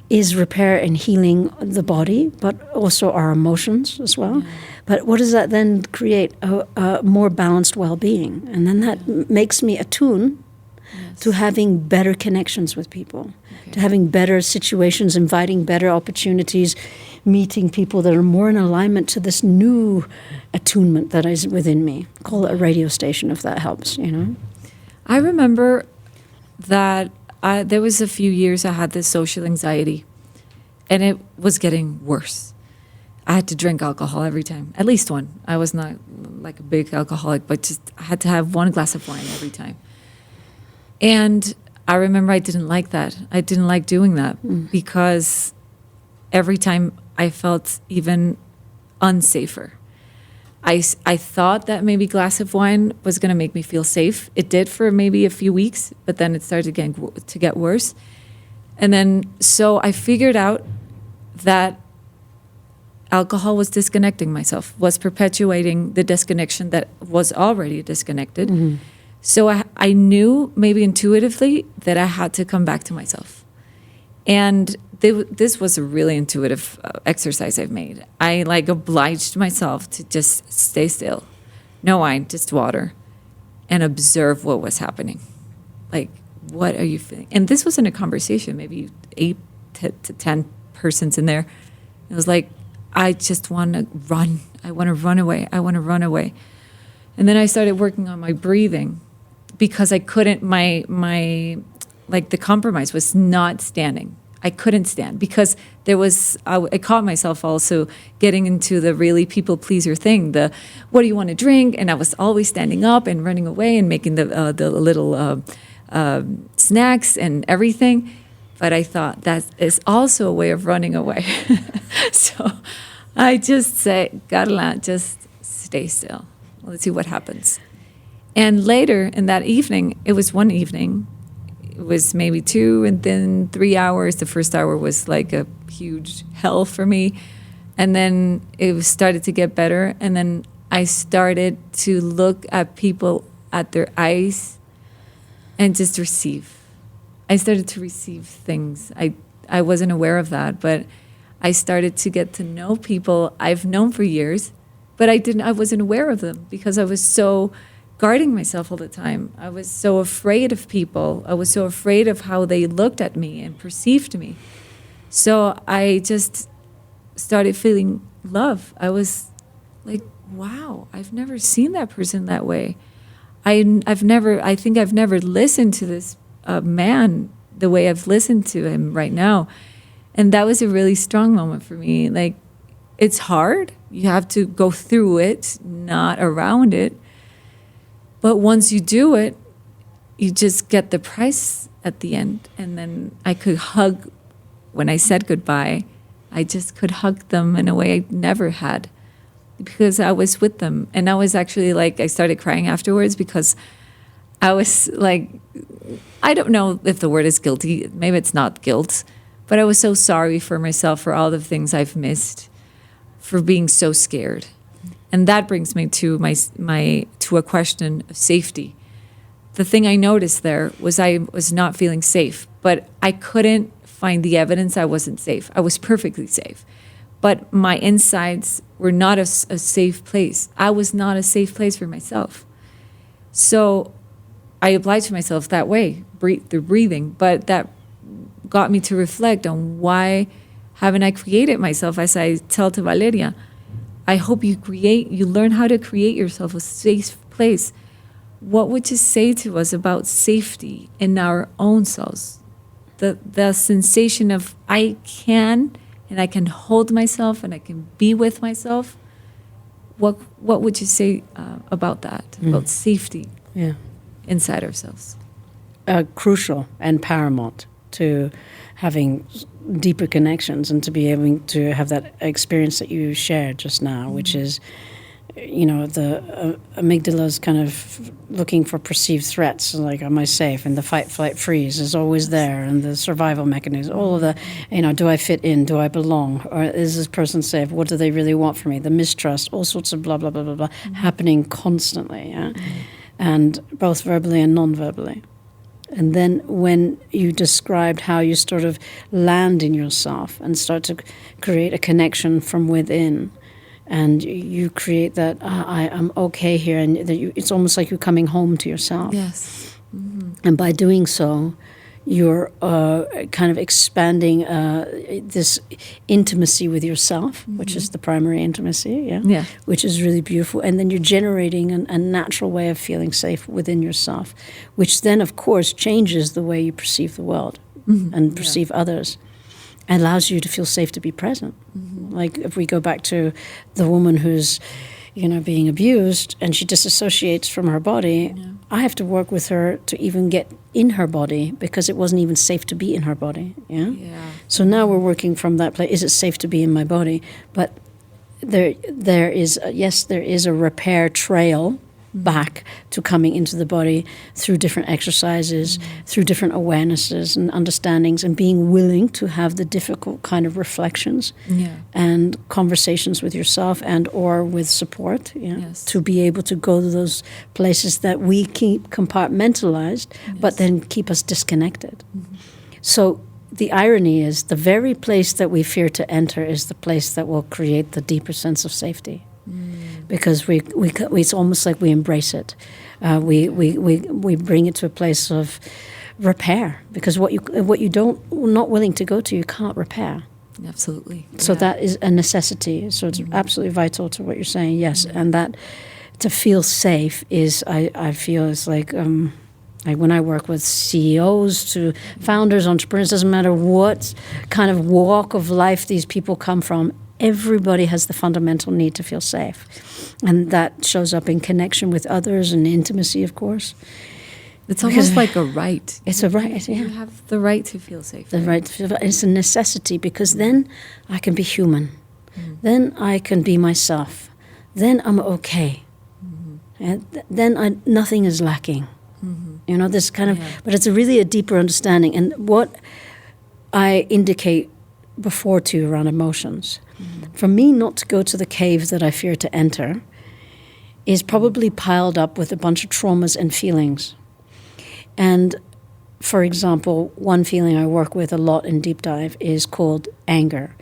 is repair and healing the body, but also our emotions as well. But what does that then create? A more balanced well-being. And then that makes me attune to having better connections with people, to having better situations, inviting better opportunities, meeting people that are more in alignment to this new attunement that is within me. Call it a radio station if that helps, I remember that there was a few years I had this social anxiety. And it was getting worse. I had to drink alcohol every time, at least one. I was not like a big alcoholic, but just I had to have one glass of wine every time. And I remember I didn't like that. I didn't like doing that because every time I felt even unsafer. I thought that maybe a glass of wine was going to make me feel safe. It did for maybe a few weeks, but then it started to get worse. And then so I figured out that alcohol was disconnecting myself, was perpetuating the disconnection that was already disconnected. Mm-hmm. So I knew maybe intuitively that I had to come back to myself. And this was a really intuitive exercise I've made. I like obliged myself to just stay still. No wine, just water. And observe what was happening. Like, what are you feeling? And this was in a conversation, maybe 8 to 10 persons in there. It was like, I just want to run. I want to run away. I want to run away. And then I started working on my breathing because I couldn't, the compromise was not standing. I couldn't stand because I caught myself also getting into the really people pleaser thing. The, what do you want to drink? And I was always standing up and running away and making the little snacks and everything. But I thought that is also a way of running away. So I just say, Carla, just stay still. Let's see what happens. And later in that evening, it was one evening, it was maybe 2 and then 3 hours. The first hour was like a huge hell for me. And then it started to get better. And then I started to look at people at their eyes and just receive. I started to receive things. I wasn't aware of that, but I started to get to know people I've known for years, but I wasn't aware of them because I was so guarding myself all the time. I was so afraid of people. I was so afraid of how they looked at me and perceived me. So I just started feeling love. I was like, wow, I've never seen that person that way. I think I've never listened to this man the way I've listened to him right now. And that was a really strong moment for me. Like, it's hard. You have to go through it, not around it. But once you do it, you just get the prize at the end. And then I could hug, when I said goodbye, I just could hug them in a way I never had because I was with them. And I was actually like, I started crying afterwards because I was like, I don't know if the word is guilty. Maybe it's not guilt. But I was so sorry for myself for all the things I've missed, for being so scared. And that brings me to to a question of safety. The thing I noticed there was I was not feeling safe, but I couldn't find the evidence I wasn't safe. I was perfectly safe. But my insides were not a safe place. I was not a safe place for myself. So I obliged myself that way, through breathing, but that got me to reflect on why haven't I created myself, as I tell to Valeria. I hope you learn how to create yourself a safe place. What would you say to us about safety in our own selves? The sensation of I can hold myself and I can be with myself. What would you say about that, about safety inside ourselves? Crucial and paramount to having deeper connections and to be able to have that experience that you shared just now, which is, the amygdala's kind of looking for perceived threats, like, am I safe? And the fight, flight, freeze is always there, and the survival mechanism, all of the, do I fit in? Do I belong? Or is this person safe? What do they really want from me? The mistrust, all sorts of blah, blah, blah, blah, blah, happening constantly, and both verbally and non-verbally. And then when you described how you sort of land in yourself and start to create a connection from within, and you create that, I am okay here, and that it's almost like you're coming home to yourself. Yes. Mm-hmm. And by doing so, you're kind of expanding this intimacy with yourself, which is the primary intimacy, which is really beautiful. And then you're generating a natural way of feeling safe within yourself, which then, of course, changes the way you perceive the world and perceive others. allows you to feel safe to be present. Like if we go back to the woman who's, being abused and she disassociates from her body, I have to work with her to even get in her body because it wasn't even safe to be in her body. Yeah. So now we're working from that place. Is it safe to be in my body? But there is a repair trail back to coming into the body through different exercises, through different awarenesses and understandings, and being willing to have the difficult kind of reflections and conversations with yourself and or with support, to be able to go to those places that we keep compartmentalized, but then keep us disconnected. So the irony is the very place that we fear to enter is the place that will create the deeper sense of safety. Because it's almost like we embrace it. We bring it to a place of repair. Because what you not willing to go to, you can't repair. Absolutely. So that is a necessity. So it's absolutely vital to what you're saying. Yes, and that to feel safe is I feel is like when I work with CEOs to founders, entrepreneurs, doesn't matter what kind of walk of life these people come from. Everybody has the fundamental need to feel safe. And that shows up in connection with others and intimacy, of course. It's almost like a right. It's a right, You have the right to feel safe. The right to feel. It's a necessity because then I can be human. Then I can be myself. Then I'm okay. And then nothing is lacking. This kind of, but it's really a deeper understanding. And what I indicate before to you around emotions, for me not to go to the cave that I fear to enter is probably piled up with a bunch of traumas and feelings. And for example, one feeling I work with a lot in deep dive is called anger.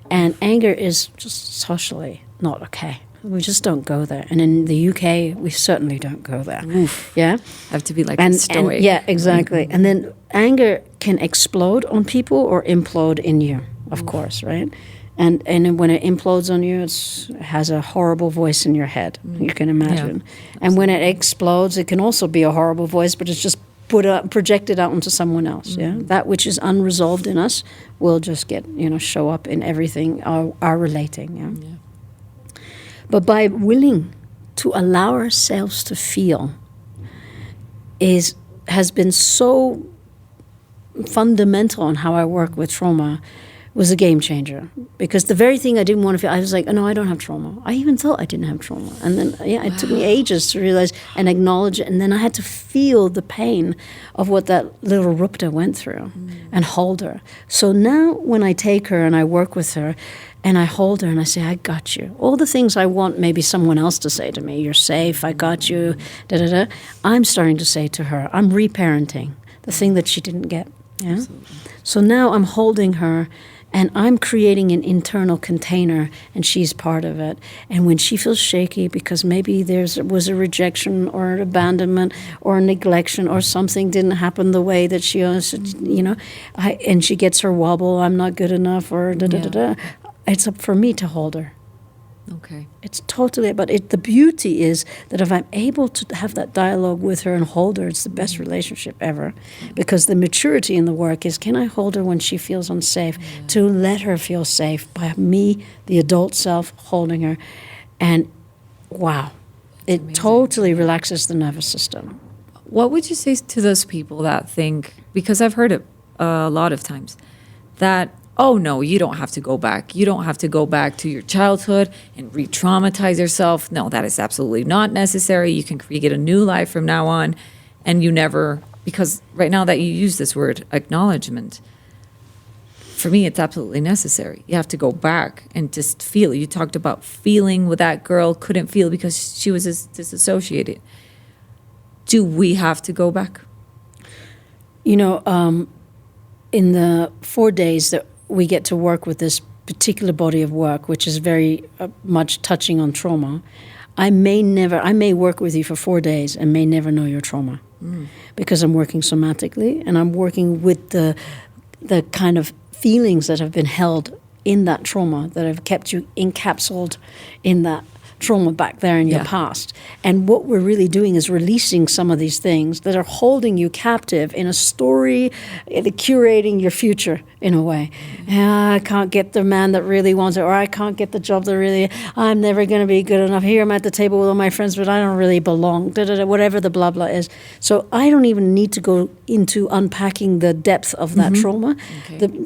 And anger is just socially not okay. We just don't go there. And in the UK, we certainly don't go there. Oof. Yeah? Have to be like a stoic. Yeah, exactly. And then anger can explode on people or implode in you, of course, right? And when it implodes on you, it has a horrible voice in your head, you can imagine. And when it explodes, it can also be a horrible voice, but it's just projected out onto someone else. That which is unresolved in us will just get, show up in everything, our relating. But by willing to allow ourselves to feel has been so fundamental in how I work with trauma, was a game changer. Because the very thing I didn't want to feel, I was like, oh, no, I don't have trauma. I even thought I didn't have trauma. And then, it took me ages to realize and acknowledge it. And then I had to feel the pain of what that little Rupda went through and hold her. So now when I take her and I work with her and I hold her and I say, I got you. All the things I want maybe someone else to say to me, you're safe, I got you, da-da-da. I'm starting to say to her, I'm reparenting the thing that she didn't get. Yeah. Absolutely. So now I'm holding her and I'm creating an internal container and she's part of it. And when she feels shaky because maybe was a rejection or an abandonment or a neglection or something didn't happen the way that she was, and she gets her wobble, I'm not good enough or da-da-da-da, it's up for me to hold her. Okay. It's totally, but the beauty is that if I'm able to have that dialogue with her and hold her, it's the best relationship ever. Because the maturity in the work is, can I hold her when she feels unsafe? To let her feel safe by me, the adult self, holding her. And wow, it totally relaxes the nervous system. What would you say to those people that think, because I've heard it a lot of times, that oh, no, you don't have to go back. You don't have to go back to your childhood and re-traumatize yourself. No, that is absolutely not necessary. You can create a new life from now on. And you never, because right now that you use this word, acknowledgement, for me, it's absolutely necessary. You have to go back and just feel. You talked about feeling with that girl, couldn't feel because she was disassociated. Do we have to go back? In the 4 days that we get to work with this particular body of work, which is very much touching on trauma, I may work with you for 4 days and may never know your trauma because I'm working somatically and I'm working with the kind of feelings that have been held in that trauma, that have kept you encapsulated in that trauma back there in your past. And what we're really doing is releasing some of these things that are holding you captive in a story, curating your future in a way. I can't get the man that really wants it, or I can't get the job that really, I'm never going to be good enough. Here I'm at the table with all my friends, but I don't really belong, whatever the blah, blah is. So I don't even need to go into unpacking the depth of that trauma.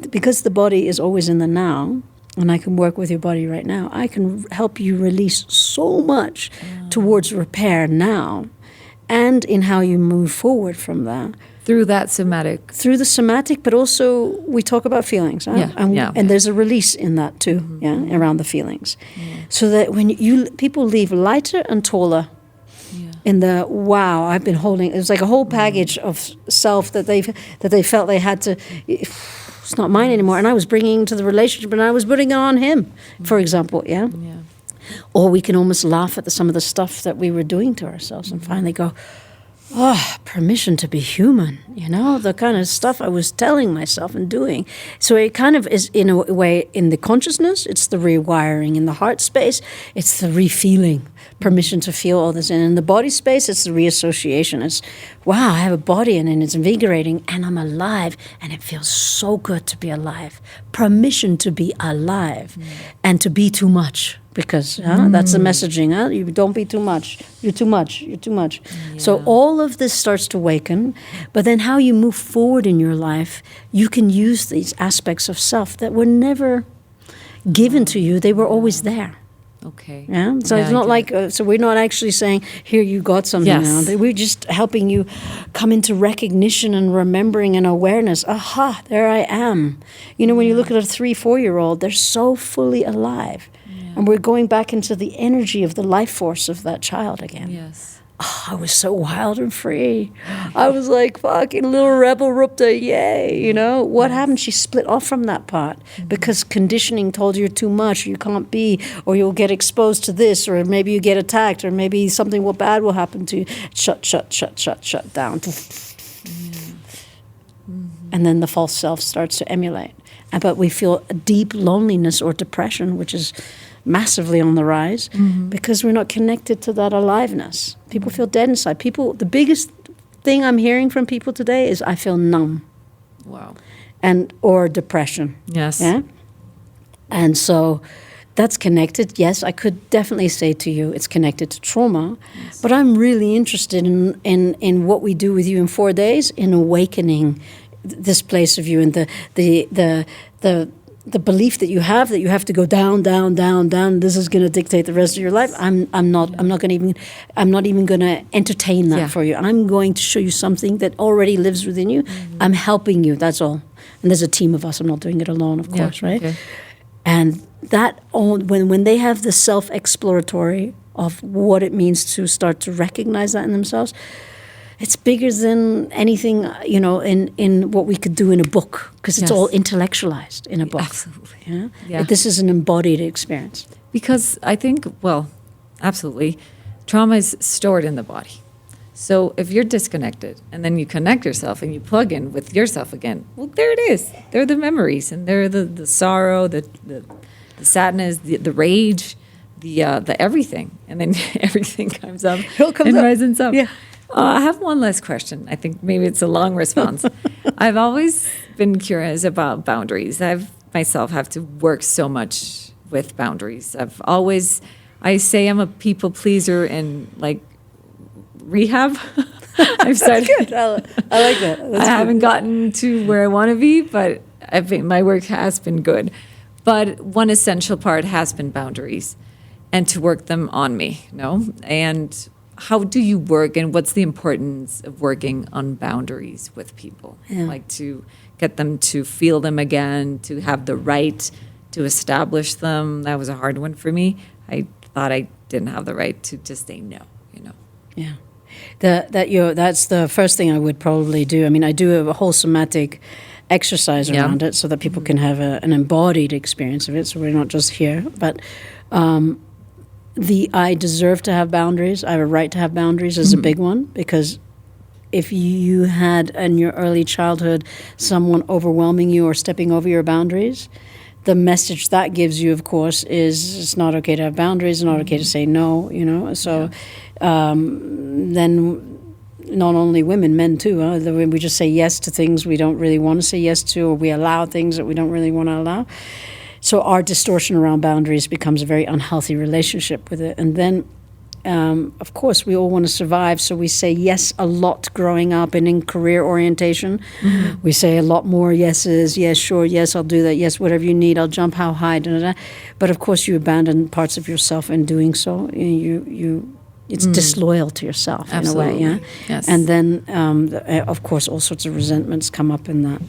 Because the body is always in the now, and I can work with your body right now, I can help you release so much towards repair now, and in how you move forward from that. Through that somatic. Through the somatic, but also we talk about feelings. Huh? And there's a release in that too, around the feelings. So that when people leave lighter and taller in the, wow, I've been holding, it was like a whole package of self that they felt they had to, it's not mine anymore. And I was bringing to the relationship, and I was putting it on him, for example, Or we can almost laugh at some of the stuff that we were doing to ourselves and finally go, permission to be human, the kind of stuff I was telling myself and doing. So it kind of is, in a way, in the consciousness, it's the rewiring. In the heart space, it's the refeeling, permission to feel all this. And in the body space, it's the reassociation. It's, wow, I have a body and it's invigorating and I'm alive and it feels so good to be alive. Permission to be alive and to be too much. Because that's the messaging. You don't be too much. You're too much. You're too much. Yeah. So all of this starts to awaken. But then how you move forward in your life, you can use these aspects of self that were never given to you. They were always there. Okay. Yeah. So it's not like, so we're not actually saying, here, you got something now. We're just helping you come into recognition and remembering and awareness. Aha, there I am. When you look at a 3-4-year-old, they're so fully alive. And we're going back into the energy of the life force of that child again. Yes. I was so wild and free. I was like fucking little rebel Rupda, yay, What happened? She split off from that part because conditioning told you you're too much, you can't be, or you'll get exposed to this, or maybe you get attacked, or maybe something bad will happen to you. Shut down. And then the false self starts to emulate. But we feel a deep loneliness or depression, which is massively on the rise because we're not connected to that aliveness. People feel dead inside. The biggest thing I'm hearing from people today is I feel numb. Wow. Or depression. Yes. Yeah. And so that's connected. Yes, I could definitely say to you it's connected to trauma. Yes. But I'm really interested in what we do with you in 4 days in awakening this place of you and the belief that you have to go down, down, down, down. This is going to dictate the rest of your life. I'm not even going to entertain that for you. I'm going to show you something that already lives within you. I'm helping you. That's all. And there's a team of us. I'm not doing it alone, of course, right? Okay. And that when they have the self-exploratory of what it means to start to recognize that in themselves, it's bigger than anything, in what we could do in a book, because it's all intellectualized in a book. Absolutely. Yeah. This is an embodied experience. Because I think, absolutely, trauma is stored in the body. So if you're disconnected and then you connect yourself and you plug in with yourself again, well, there it is. There are the memories, and there are the sorrow, the sadness, the rage, the everything. And then everything comes up and rises up. Yeah. I have one last question. I think maybe it's a long response. I've always been curious about boundaries. I myself have to work so much with boundaries. I say I'm a people pleaser in rehab. I've started. Good. I like that. I haven't gotten to where I want to be, but I think my work has been good. But one essential part has been boundaries, and to work them on me, And how do you work, and what's the importance of working on boundaries with people? To get them to feel them again, to have the right to establish them. That was a hard one for me. I thought I didn't have the right to just say no, Yeah. That's the first thing I would probably do. I mean, I do a whole somatic exercise around it so that people can have an embodied experience of it, so we're not just here. But I deserve to have boundaries. I have a right to have boundaries is a big one, because if you had in your early childhood someone overwhelming you or stepping over your boundaries, the message that gives you, of course, is it's not okay to have boundaries, it's not okay to say no, So then not only women, men too, we just say yes to things we don't really want to say yes to, or we allow things that we don't really want to allow. So our distortion around boundaries becomes a very unhealthy relationship with it. And then, of course, we all want to survive, so we say yes a lot growing up and in career orientation. We say a lot more yeses, yes, sure, yes, I'll do that, yes, whatever you need, I'll jump how high, da, da, da. But of course, you abandon parts of yourself in doing so. It's disloyal to yourself. Absolutely. In a way, yeah. Yes. And then, of course, all sorts of resentments come up in that.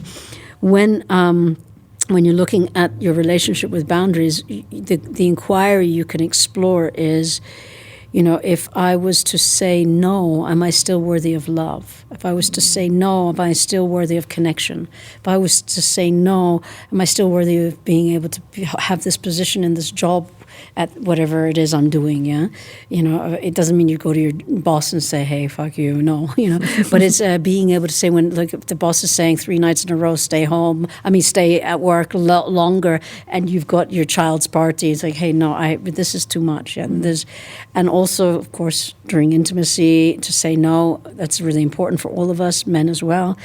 When you're looking at your relationship with boundaries, the inquiry you can explore is, if I was to say no, am I still worthy of love? If I was to say no, am I still worthy of connection? If I was to say no, am I still worthy of being able to have this position in this job at whatever it is I'm doing, yeah? It doesn't mean you go to your boss and say, hey, fuck you, no, But it's being able to say if the boss is saying 3 nights in a row, stay at work longer, and you've got your child's party, it's like, hey, no, this is too much. And also, of course, during intimacy, to say no, that's really important for all of us, men as well.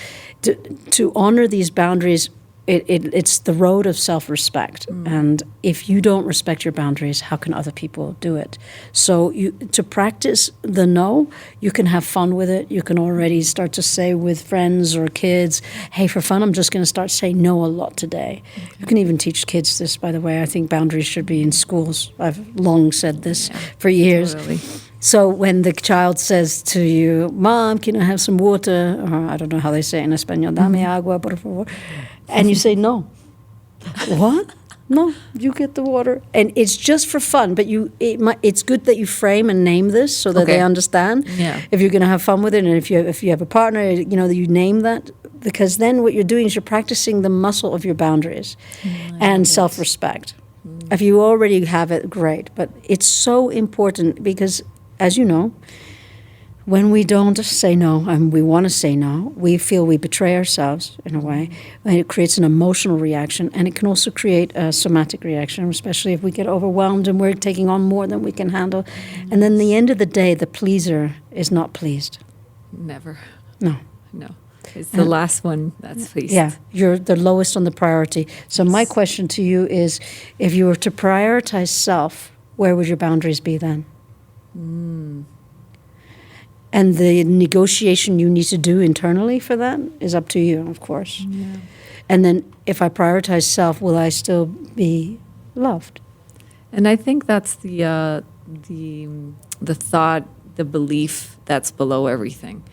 To honor these boundaries, it's the road of self-respect. And if you don't respect your boundaries, how can other people do it? So to practice the no, you can have fun with it. You can already start to say with friends or kids, hey, for fun, I'm just going to start saying no a lot today. Okay. You can even teach kids this, by the way. I think boundaries should be in schools. I've long said this for years. Totally. So when the child says to you, Mom, can I have some water? Or I don't know how they say it in Espanol, dame agua, por favor. And you say no. What? No, you get the water. And it's just for fun, but it's good that you frame and name this so that they understand. Yeah. If you're going to have fun with it, and if you have a partner, that you name that, because then what you're doing is you're practicing the muscle of your boundaries and self-respect. If you already have it, great. But it's so important because, as you know, when we don't say no and we want to say no, we feel we betray ourselves in a way. And it creates an emotional reaction, and it can also create a somatic reaction, especially if we get overwhelmed and we're taking on more than we can handle. And then at the end of the day, the pleaser is not pleased. Never. No. It's the last one that's pleased. Yeah, you're the lowest on the priority. So my question to you is, if you were to prioritize self, where would your boundaries be then? And the negotiation you need to do internally for that is up to you, of course. Yeah. And then if I prioritize self, will I still be loved? And I think that's the thought, the belief that's below everything.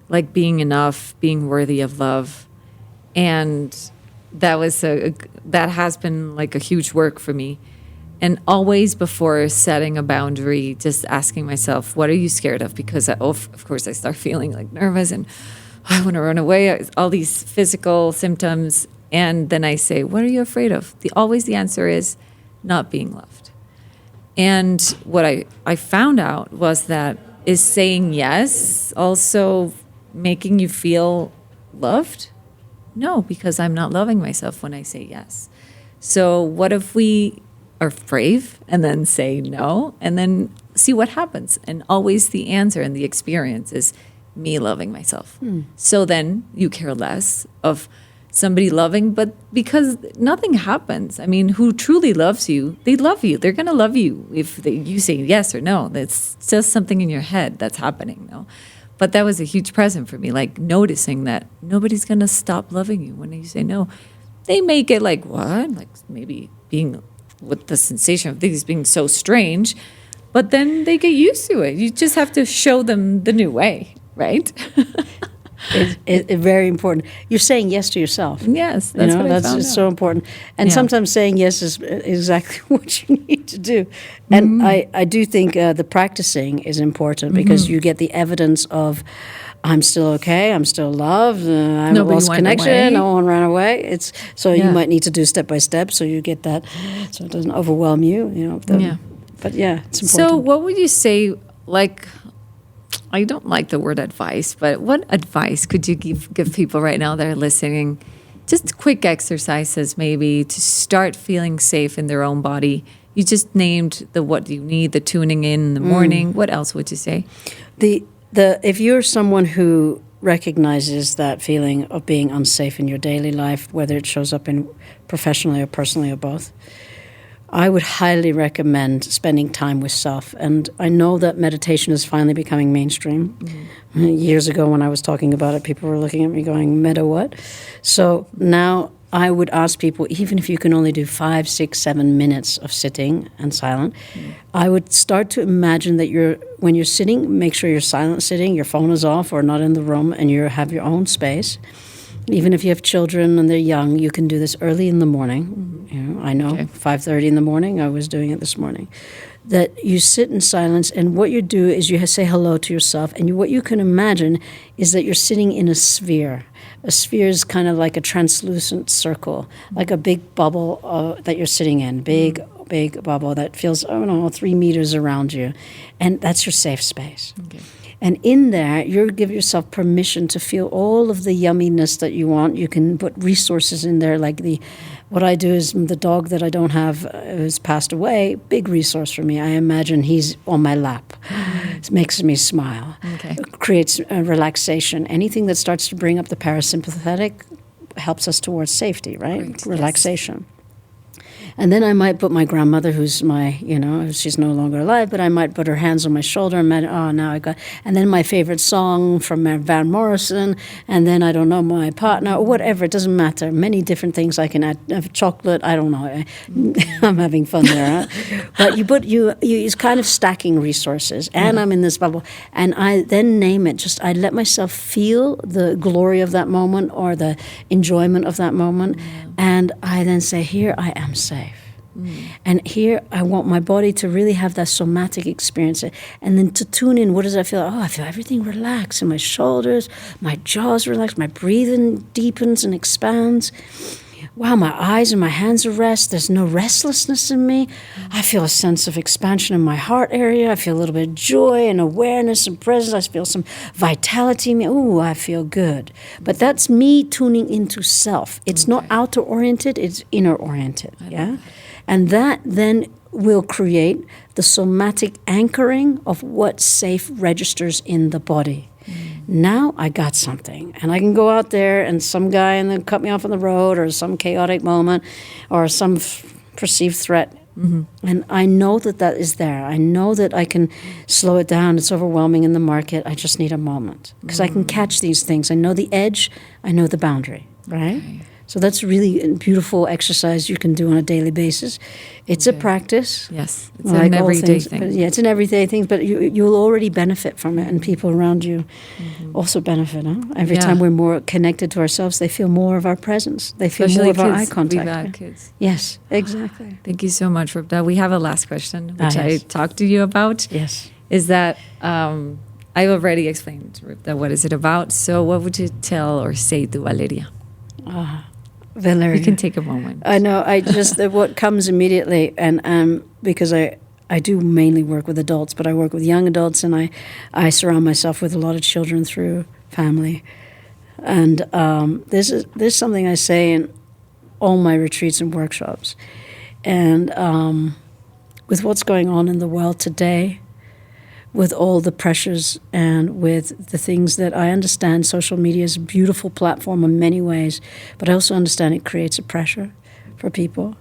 Like being enough, being worthy of love. And that has been like a huge work for me. And always before setting a boundary, just asking myself, what are you scared of? Because, of course, I start feeling like nervous and I want to run away, all these physical symptoms. And then I say, what are you afraid of? Always the answer is not being loved. And what I found out was that is saying yes also making you feel loved? No, because I'm not loving myself when I say yes. So what if we are brave and then say no and then see what happens? And always the answer and the experience is me loving myself. So then you care less of somebody loving, but because nothing happens. I mean, who truly loves you, they love you. They're going to love you if you say yes or no. That's just something in your head that's happening. No, but that was a huge present for me, like noticing that nobody's going to stop loving you when you say no. They may get like, what? Like maybe being with the sensation of things being so strange, but then they get used to it. You just have to show them the new way, right? It's very important. You're saying yes to yourself. Yes, that's what I found out. So important. And sometimes saying yes is exactly what you need to do. And I do think the practicing is important because you get the evidence of I'm still okay, I'm still loved, I haven't lost connection, no one ran away. You might need to do step by step so you get that, so it doesn't overwhelm you. But it's important. So what would you say, like, I don't like the word advice, but what advice could you give people right now that are listening just quick exercises maybe to start feeling safe in their own body. You just named what you need, the tuning in the morning. What else would you say? If you're someone who recognizes that feeling of being unsafe in your daily life, whether it shows up in professionally or personally or both, I would highly recommend spending time with self. And I know that meditation is finally becoming mainstream. Mm-hmm. Years ago when I was talking about it, people were looking at me going, meta what? So now I would ask people, even if you can only do 5, 6, 7 minutes of sitting and silent, I would start to imagine that when you're sitting, make sure you're silent sitting, your phone is off or not in the room, and you have your own space. Even if you have children and they're young, you can do this early in the morning. Mm-hmm. I know, 5:30 in the morning, I was doing it this morning. That you sit in silence, and what you do is you say hello to yourself, and what you can imagine is that you're sitting in a sphere. A sphere is kind of like a translucent circle, like a big bubble that you're sitting in, big bubble that feels, 3 meters around you. And that's your safe space. Okay. And in there, you give yourself permission to feel all of the yumminess that you want. You can put resources in there, like what I do is the dog that I don't have has passed away, big resource for me. I imagine he's on my lap. It makes me smile. Okay. It creates a relaxation. Anything that starts to bring up the parasympathetic helps us towards safety, right? Great. Relaxation. Yes. And then I might put my grandmother, who's she's no longer alive, but I might put her hands on my shoulder and then my favorite song from Van Morrison, and then I don't know, my partner, or whatever, it doesn't matter. Many different things I can add, chocolate, I don't know. I'm having fun there. Huh? But it's kind of stacking resources, and I'm in this bubble, and I then name it, I let myself feel the glory of that moment or the enjoyment of that moment, and I then say, here I am safe. And here I want my body to really have that somatic experience, and then to tune in. What does I feel? I feel everything relax in my shoulders, my jaws relax, my breathing deepens and expands. Wow, my eyes and my hands are rest. There's no restlessness in me. I feel a sense of expansion in my heart area. I feel a little bit of joy and awareness and presence. I feel some vitality in me. Ooh, I feel good. But that's me tuning into self. It's not outer-oriented, it's inner-oriented. Yeah? And that then will create the somatic anchoring of what safe registers in the body. Now I got something, and I can go out there and some guy and then cut me off on the road or some chaotic moment or some perceived threat. Mm-hmm. And I know that is there. I know that I can slow it down. It's overwhelming in the market. I just need a moment because I can catch these things. I know the edge. I know the boundary, right? Okay. So that's really a beautiful exercise you can do on a daily basis. It's a practice. Yes, it's an everyday thing. It's an everyday thing, but you'll already benefit from it, and people around you also benefit. Huh? Every time we're more connected to ourselves, they feel more of our presence. They feel more of our eye contact. We've had kids. Yes, exactly. Thank you so much, Rupda. We have a last question, which I talked to you about. Yes. Is that I already explained, Rupda, what is it about? So what would you tell or say to Valeria? Valeria. We can take a moment. I know. I just what comes immediately, and because I do mainly work with adults, but I work with young adults, and I surround myself with a lot of children through family. And there's something I say in all my retreats and workshops, and with what's going on in the world today, with all the pressures and with the things that I understand, social media is a beautiful platform in many ways, but I also understand it creates a pressure for people,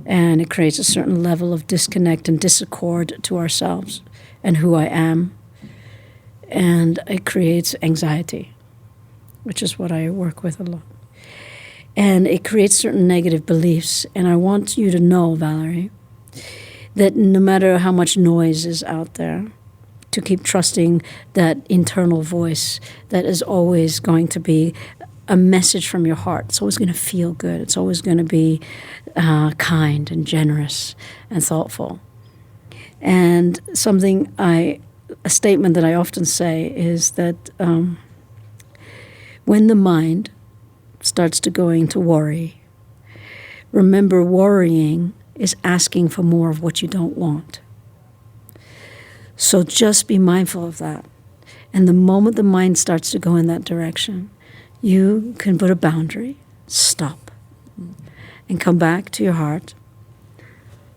and it creates a certain level of disconnect and disaccord to ourselves and who I am, and it creates anxiety, which is what I work with a lot. And it creates certain negative beliefs, and I want you to know, Valerie, that no matter how much noise is out there, to keep trusting that internal voice that is always going to be a message from your heart. It's always going to feel good. It's always going to be kind and generous and thoughtful. And a statement that I often say is that when the mind starts to go into worry, remember worrying is asking for more of what you don't want. So just be mindful of that. And the moment the mind starts to go in that direction, you can put a boundary stop and come back to your heart.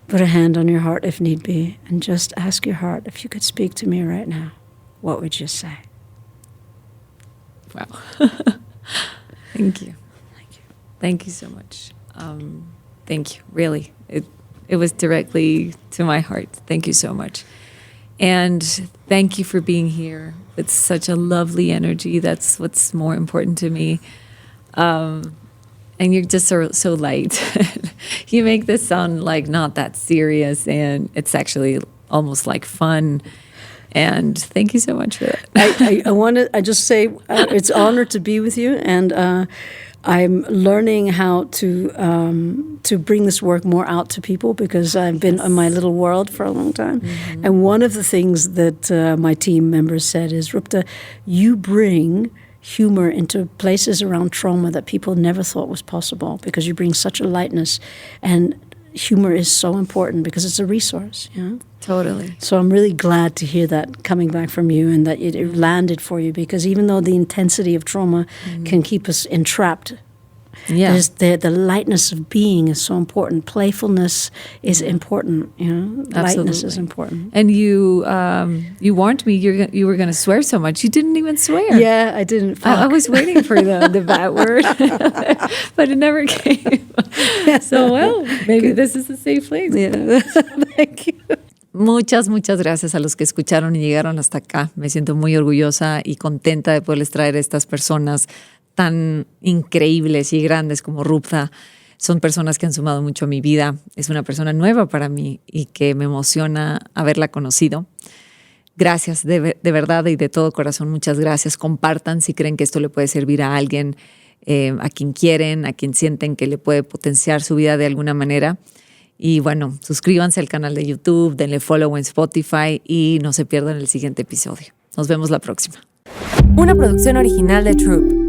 Put a hand on your heart if need be, and just ask your heart, if you could speak to me right now, what would you say? Wow. Thank you. Thank you so much. Thank you. Really, it was directly to my heart. Thank you so much. And thank you for being here. It's such a lovely energy. That's what's more important to me. And you're just so light. You make this sound like not that serious, and it's actually almost like fun. And thank you so much for that. I just say it's an honor to be with you, and I'm learning how to bring this work more out to people, because I've been in my little world for a long time. Mm-hmm. And one of the things that my team members said is, Rupda, you bring humor into places around trauma that people never thought was possible, because you bring such a lightness, and humor is so important because it's a resource. Totally. So I'm really glad to hear that coming back from you, and that it landed for you, because even though the intensity of trauma can keep us entrapped, the lightness of being is so important. Playfulness is important. Lightness is important. And you warned me you were going to swear so much. You didn't even swear. Yeah, I didn't. I was waiting for the bad word, but it never came. So, well, maybe this is a safe place. Yeah. Thank you. Muchas gracias a los que escucharon y llegaron hasta acá. Me siento muy orgullosa y contenta de poderles traer a estas personas tan increíbles y grandes como Rupda. Son personas que han sumado mucho a mi vida. Es una persona nueva para mí y que me emociona haberla conocido. Gracias, de verdad y de todo corazón, muchas gracias. Compartan si creen que esto le puede servir a alguien, a quien quieren, a quien sienten que le puede potenciar su vida de alguna manera. Y bueno, suscríbanse al canal de YouTube, denle follow en Spotify y no se pierdan el siguiente episodio. Nos vemos la próxima. Una producción original de Troop.